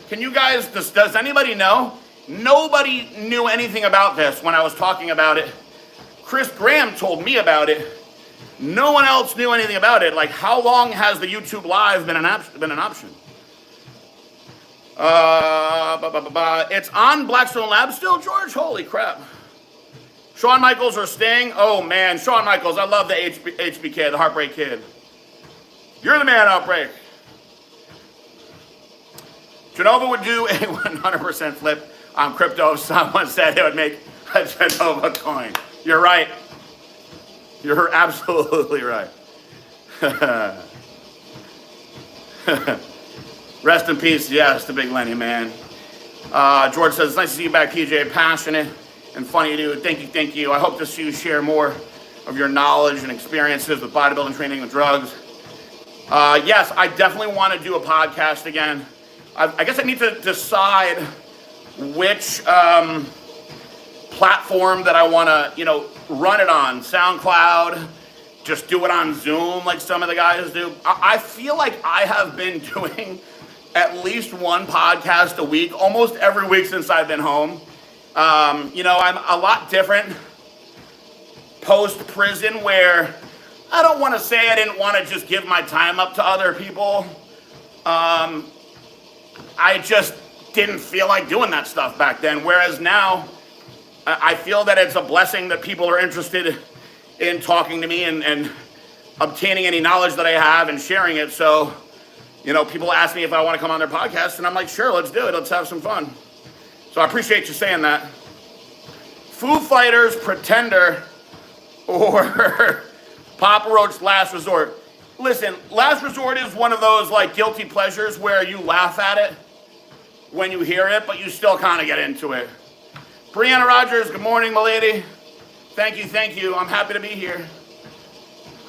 [SPEAKER 1] Can you guys, does anybody know? Nobody knew anything about this when I was talking about it. Chris Graham told me about it. No one else knew anything about it. Like, how long has the YouTube Live been an option? It's on Blackstone Labs still, George? Holy crap. Shawn Michaels or Sting? Oh, man. Shawn Michaels. I love the HBK, the Heartbreak Kid. You're the man, Outbreak. Genova would do a 100% flip on crypto if someone said it would make a Genova coin. You're right. You're absolutely right. Rest in peace, yes, the big Lenny, man. George says, it's nice to see you back, PJ. Passionate and funny, dude. Thank you. I hope to see you share more of your knowledge and experiences with bodybuilding, training, and drugs. Yes, I definitely want to do a podcast again. I guess I need to decide which platform that I want to, run it on. SoundCloud, just do it on Zoom like some of the guys do. I feel like I have been doing at least one podcast a week, almost every week since I've been home. I'm a lot different post-prison where I don't want to say I didn't want to just give my time up to other people. I just didn't feel like doing that stuff back then. Whereas now, I feel that it's a blessing that people are interested in talking to me and obtaining any knowledge that I have and sharing it. So, people ask me if I want to come on their podcast, and I'm like, sure, let's do it. Let's have some fun. So I appreciate you saying that. Foo Fighters, Pretender, or Papa Roach, Last Resort. Listen, Last Resort is one of those like guilty pleasures where you laugh at it. when you hear it, but you still kind of get into it. Brianna Rogers, good morning, my lady. Thank you. I'm happy to be here.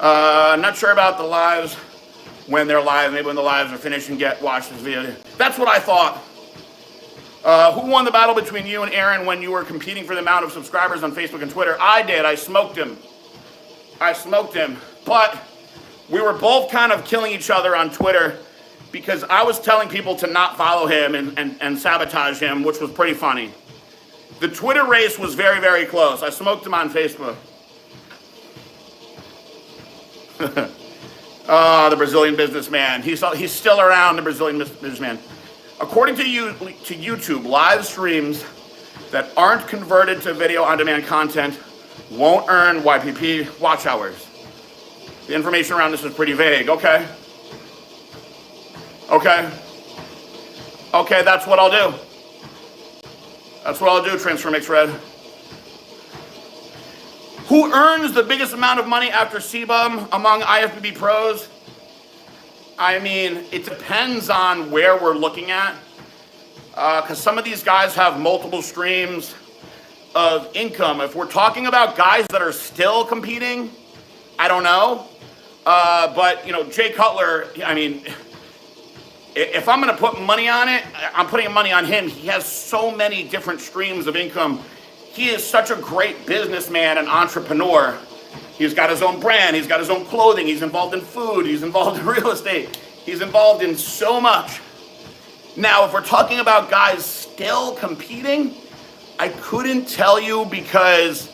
[SPEAKER 1] Not sure about the lives when they're live. Maybe when the lives are finished and watch this video. That's what I thought. Who won the battle between you and Aaron when you were competing for the amount of subscribers on Facebook and Twitter? I did. I smoked him. But we were both kind of killing each other on Twitter because I was telling people to not follow him and sabotage him, which was pretty funny. The Twitter race was very, very close. I smoked him on Facebook. The Brazilian businessman. He's still around, the Brazilian businessman. According to YouTube, live streams that aren't converted to video on-demand content won't earn YPP watch hours. The information around this is pretty vague. Okay, that's what I'll do. Transfer Mix Red. Who earns the biggest amount of money after CBUM among IFBB pros? I mean, it depends on where we're looking at. Because some of these guys have multiple streams of income. If we're talking about guys that are still competing, I don't know. But, Jay Cutler, I mean, if I'm going to put money on it, I'm putting money on him. He has so many different streams of income. He is such a great businessman and entrepreneur. He's got his own brand. He's got his own clothing. He's involved in food. He's involved in real estate. He's involved in so much. Now, if we're talking about guys still competing, I couldn't tell you because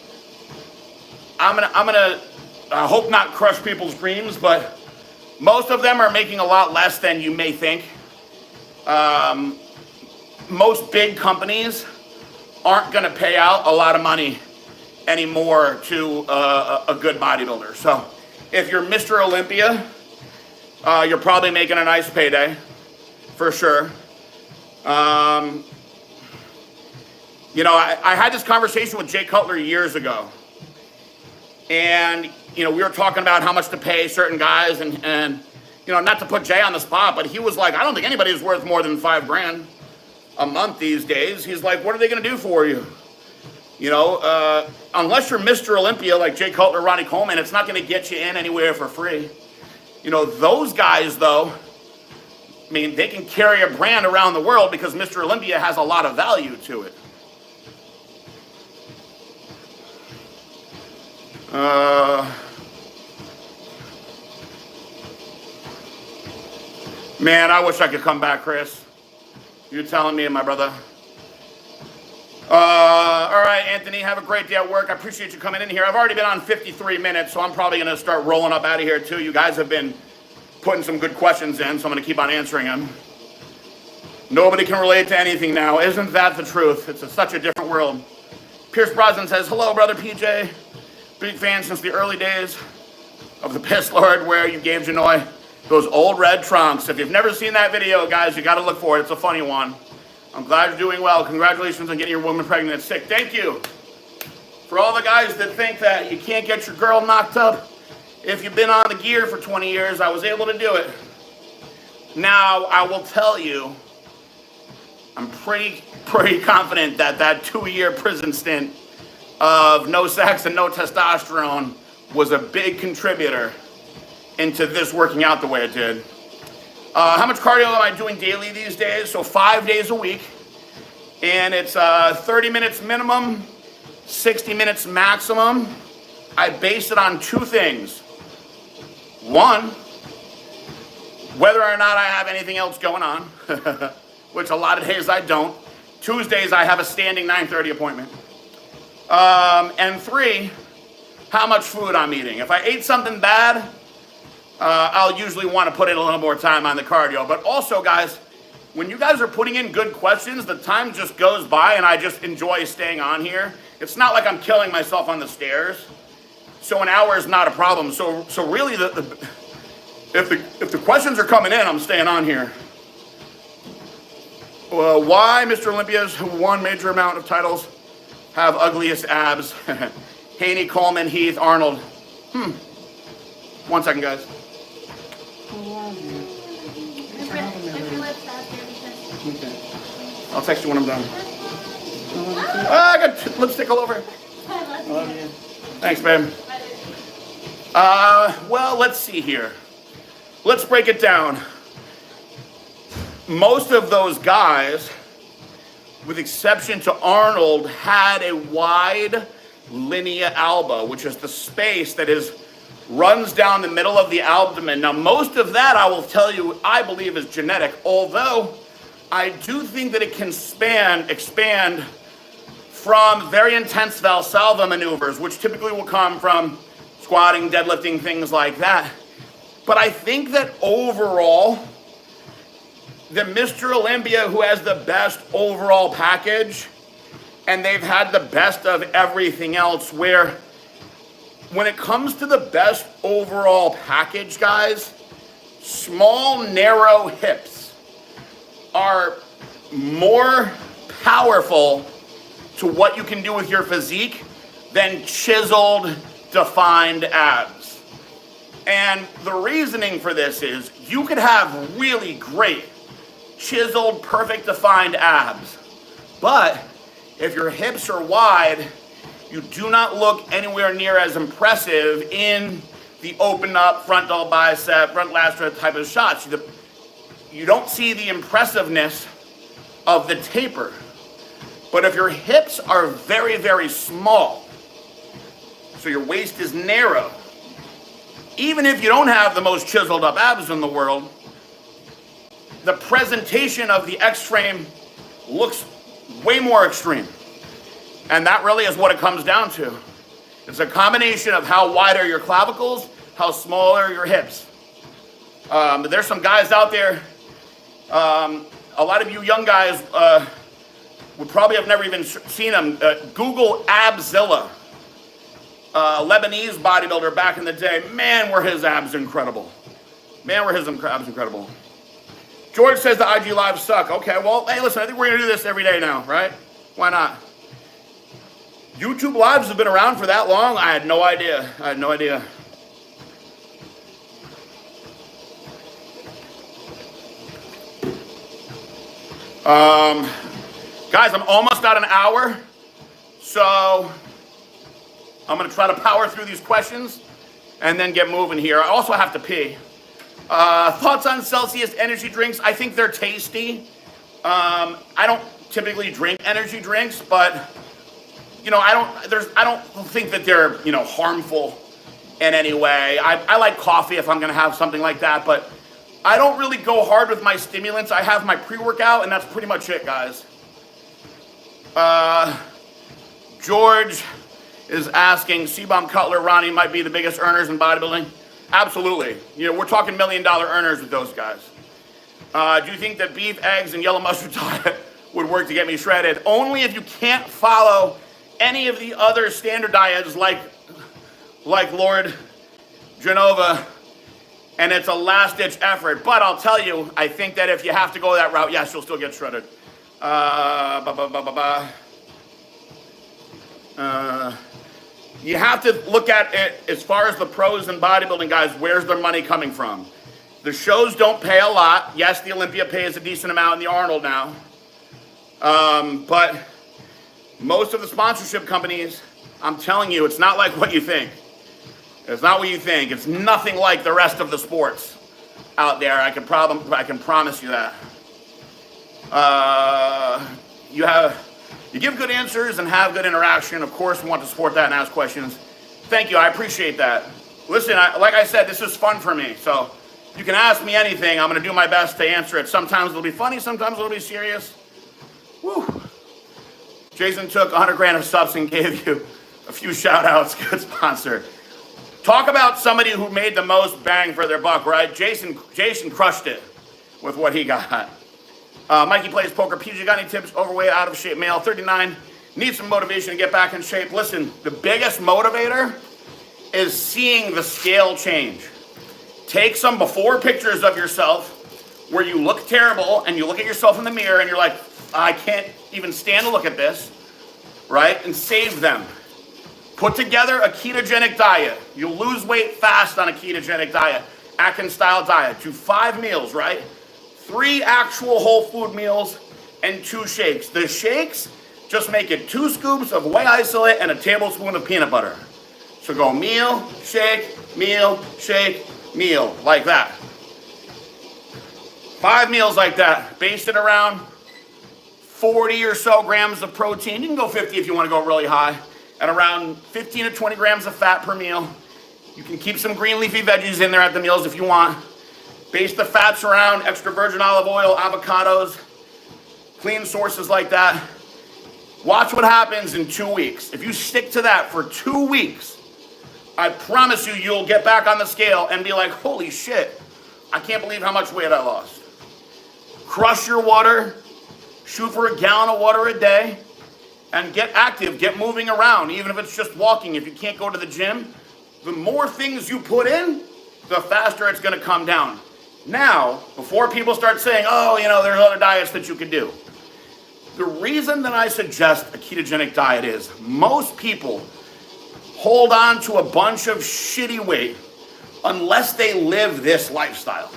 [SPEAKER 1] I'm gonna I hope not crush people's dreams, but most of them are making a lot less than you may think. Most big companies aren't going to pay out a lot of money anymore to a good bodybuilder. So if you're Mr. Olympia, you're probably making a nice payday, for sure. I had this conversation with Jay Cutler years ago. And, we were talking about how much to pay certain guys and not to put Jay on the spot, but he was like, I don't think anybody is worth more than $5,000 a month these days. He's like, what are they going to do for you? Unless you're Mr. Olympia like Jay Cutler, Ronnie Coleman, it's not going to get you in anywhere for free. Those guys, though, I mean, they can carry a brand around the world because Mr. Olympia has a lot of value to it. Man, I wish I could come back, Chris. You're telling me, my brother. All right, Anthony, have a great day at work. I appreciate you coming in here. I've already been on 53 minutes, so I'm probably going to start rolling up out of here, too. You guys have been putting some good questions in, so I'm going to keep on answering them. Nobody can relate to anything now. Isn't that the truth? It's such a different world. Pierce Brosnan says, hello, brother PJ. Big fan since the early days of the Piss Lord where you gave Janoi those old red trunks. If you've never seen that video, guys, you got to look for it. It's a funny one. I'm glad you're doing well. Congratulations on getting your woman pregnant at 6. Thank you. For all the guys that think that you can't get your girl knocked up if you've been on the gear for 20 years, I was able to do it. Now, I will tell you, I'm pretty confident that 2-year prison stint of no sex and no testosterone was a big contributor into this working out the way it did. How much cardio am I doing daily these days? So 5 days a week. And it's 30 minutes minimum, 60 minutes maximum. I base it on 2 things. One, whether or not I have anything else going on, which a lot of days I don't. Tuesdays I have a standing 9:30 appointment. And 3, how much food I'm eating. If I ate something bad, I'll usually want to put in a little more time on the cardio. But also, guys, when you guys are putting in good questions, the time just goes by and I just enjoy staying on here. It's not like I'm killing myself on the stairs. So an hour is not a problem. So really, if the questions are coming in, I'm staying on here. Why Mr. Olympias who won major amount of titles have ugliest abs? Haney, Coleman, Heath, Arnold. 1 second, guys. I'll text you when I'm done. I got lipstick all over. I love you. Thanks, babe. Well, let's see here. Let's break it down. Most of those guys, with exception to Arnold, had a wide linea alba, which is the space that runs down the middle of the abdomen. Now, most of that, I will tell you, I believe is genetic, although I do think that it can expand from very intense Valsalva maneuvers, which typically will come from squatting, deadlifting, things like that. But I think that overall, the Mr. Olympia who has the best overall package, and they've had the best of everything else, where when it comes to the best overall package, guys, small, narrow hips are more powerful to what you can do with your physique than chiseled, defined abs. And the reasoning for this is you could have really great chiseled, perfect defined abs, but if your hips are wide, you do not look anywhere near as impressive in the open up frontal bicep, front lateral type of shots. You don't see the impressiveness of the taper. But if your hips are very, very small, so your waist is narrow, even if you don't have the most chiseled up abs in the world, the presentation of the X-frame looks way more extreme. And that really is what it comes down to. It's a combination of how wide are your clavicles, how small are your hips. But there's some guys out there, a lot of you young guys would probably have never even seen them. Google Abzilla, Lebanese bodybuilder back in the day. Man, were his abs incredible. Man, were his abs incredible. George says the IG Lives suck. Okay, well, hey, listen, I think we're going to do this every day now, right? Why not? YouTube Lives have been around for that long? I had no idea. Guys, I'm almost at an hour, so I'm going to try to power through these questions and then get moving here. I also have to pee. Thoughts on Celsius energy drinks? I think they're tasty. I don't typically drink energy drinks, but I don't think that they're harmful in any way. I like coffee if I'm going to have something like that, but I don't really go hard with my stimulants. I have my pre-workout, and that's pretty much it, guys. George is asking, C-Bomb, Cutler, Ronnie might be the biggest earners in bodybuilding. Absolutely. We're talking $1 million earners with those guys. Do you think that beef, eggs, and yellow mustard diet would work to get me shredded? Only if you can't follow any of the other standard diets like Lord Genova, and it's a last-ditch effort. But I'll tell you, I think that if you have to go that route, yes, you'll still get shredded. You have to look at it as far as the pros in bodybuilding, guys. Where's their money coming from? The shows don't pay a lot. Yes, the Olympia pays a decent amount in the Arnold now. But most of the sponsorship companies, I'm telling you, it's not like what you think. It's not what you think. It's nothing like the rest of the sports out there. I can promise you that. You give good answers and have good interaction. Of course, we want to support that and ask questions. Thank you. I appreciate that. Listen, like I said, this is fun for me. So you can ask me anything. I'm going to do my best to answer it. Sometimes it'll be funny. Sometimes it'll be serious. Woo. Jason took 100 grand of subs and gave you a few shout outs. Good sponsor. Talk about somebody who made the most bang for their buck, right? Jason crushed it with what he got. Mikey plays poker. PJ, got any tips? Overweight, out of shape male, 39. Needs some motivation to get back in shape. Listen, the biggest motivator is seeing the scale change. Take some before pictures of yourself where you look terrible and you look at yourself in the mirror and you're like, I can't even stand to look at this, right? And save them. Put together a ketogenic diet. You'll lose weight fast on a ketogenic diet. Atkins style diet. Do 5 meals, right? 3 actual whole food meals and 2 shakes. The shakes, just make it 2 scoops of whey isolate and a tablespoon of peanut butter. So go meal, shake, meal, like that. 5 meals like that, based it around 40 or so grams of protein. You can go 50 if you want to go really high. And around 15 to 20 grams of fat per meal. You can keep some green leafy veggies in there at the meals if you want. Base the fats around extra virgin olive oil, avocados, clean sources like that. Watch what happens in 2 weeks. If you stick to that for 2 weeks, I promise you, you'll get back on the scale and be like, holy shit, I can't believe how much weight I lost. Crush your water, shoot for a gallon of water a day, and get active, get moving around, even if it's just walking. If you can't go to the gym, the more things you put in, the faster it's gonna come down. Now, before people start saying, oh, you know, there's other diets that you could do. The reason that I suggest a ketogenic diet is most people hold on to a bunch of shitty weight unless they live this lifestyle,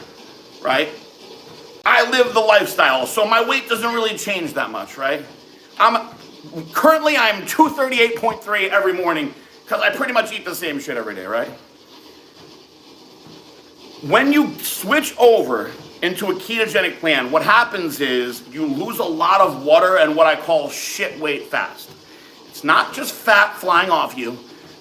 [SPEAKER 1] right? I live the lifestyle, so my weight doesn't really change that much, right? Currently I'm 238.3 every morning because I pretty much eat the same shit every day, right? When you switch over into a ketogenic plan, what happens is you lose a lot of water and what I call shit weight fast. It's not just fat flying off you,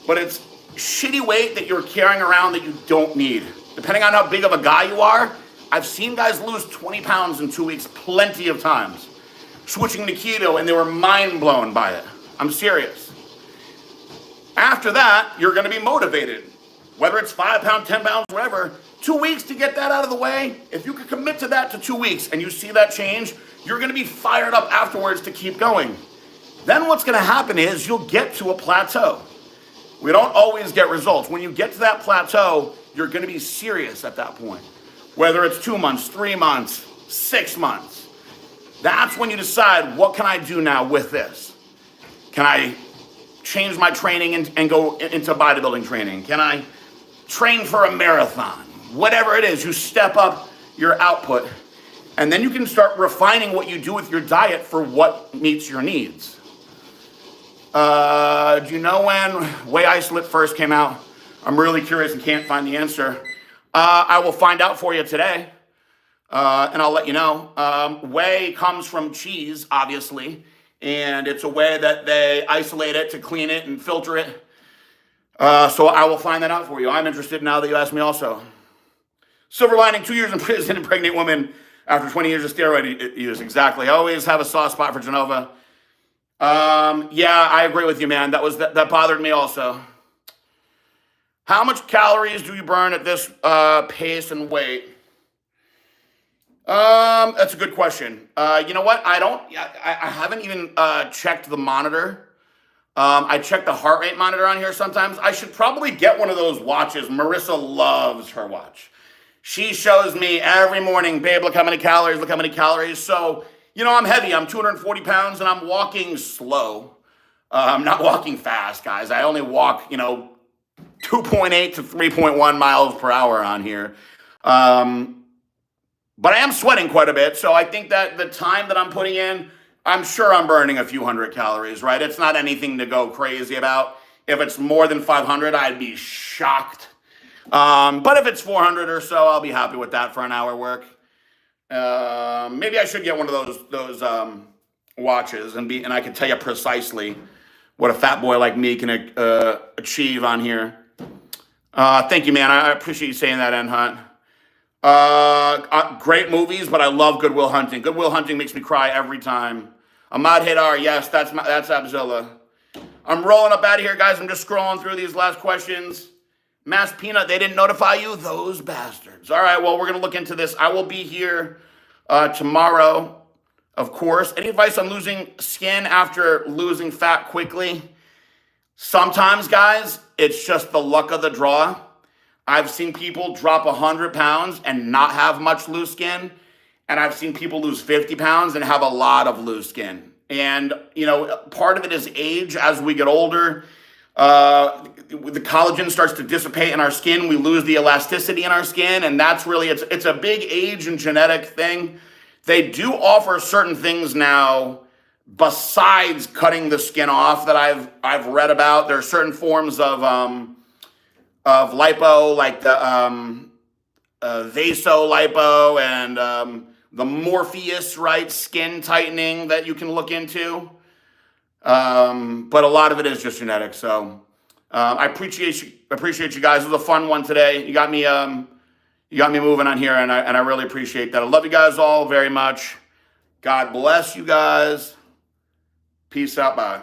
[SPEAKER 1] but it's shitty weight that you're carrying around that you don't need. Depending on how big of a guy you are, I've seen guys lose 20 pounds in 2 weeks plenty of times, switching to keto, and they were mind blown by it. I'm serious. After that, you're gonna be motivated. Whether it's 5 pounds, 10 pounds, whatever, 2 weeks to get that out of the way. If you can commit to that to 2 weeks and you see that change, you're gonna be fired up afterwards to keep going. Then what's gonna happen is you'll get to a plateau. We don't always get results. When you get to that plateau, you're gonna be serious at that point. Whether it's 2 months, 3 months, 6 months. That's when you decide, what can I do now with this? Can I change my training and go into bodybuilding training? Can I train for a marathon? Whatever it is, you step up your output. And then you can start refining what you do with your diet for what meets your needs. Do you know when whey isolate first came out? I'm really curious and can't find the answer. I will find out for you today, and I'll let you know. Whey comes from cheese, obviously, and it's a way that they isolate it to clean it and filter it. So I will find that out for you. I'm interested now that you asked me also. Silver lining, 2 years in prison and pregnant woman after 20 years of steroid use. Exactly. I always have a soft spot for Genova. Yeah, I agree with you, man. That bothered me also. How much calories do you burn at this pace and weight? That's a good question. You know what? I haven't even checked the monitor. I check the heart rate monitor on here sometimes. I should probably get one of those watches. Marissa loves her watch. She shows me every morning, babe, look how many calories, look how many calories. So, you know, I'm heavy. I'm 240 pounds and I'm walking slow. I'm not walking fast, guys. I only walk, 2.8 to 3.1 miles per hour on here. But I am sweating quite a bit. So I think that the time that I'm putting in, I'm sure I'm burning a few hundred calories, right? It's not anything to go crazy about. If it's more than 500, I'd be shocked. But if it's 400 or so, I'll be happy with that for an hour work. Maybe I should get one of those watches and I can tell you precisely what a fat boy like me can achieve on here. Thank you, man. I appreciate you saying that, N Hunt. Great movies, but I love Good Will Hunting. Good Will Hunting makes me cry every time. Ahmad Haidar, yes, that's Abzilla. I'm rolling up out of here, guys. I'm just scrolling through these last questions. Mass Peanut, they didn't notify you? Those bastards. All right, well, we're going to look into this. I will be here tomorrow, of course. Any advice on losing skin after losing fat quickly? Sometimes, guys, it's just the luck of the draw. I've seen people drop 100 pounds and not have much loose skin. And I've seen people lose 50 pounds and have a lot of loose skin. And, part of it is age. As we get older, the collagen starts to dissipate in our skin. We lose the elasticity in our skin. And that's really, it's a big age and genetic thing They do offer certain things now besides cutting the skin off that I've read about. There are certain forms of lipo, like the vasolipo and the Morpheus, right, skin tightening that you can look into. But a lot of it is just genetic. So I appreciate you guys. It was a fun one today. You got me moving on here, and I really appreciate that. I love you guys all very much. God bless you guys. Peace out. Bye.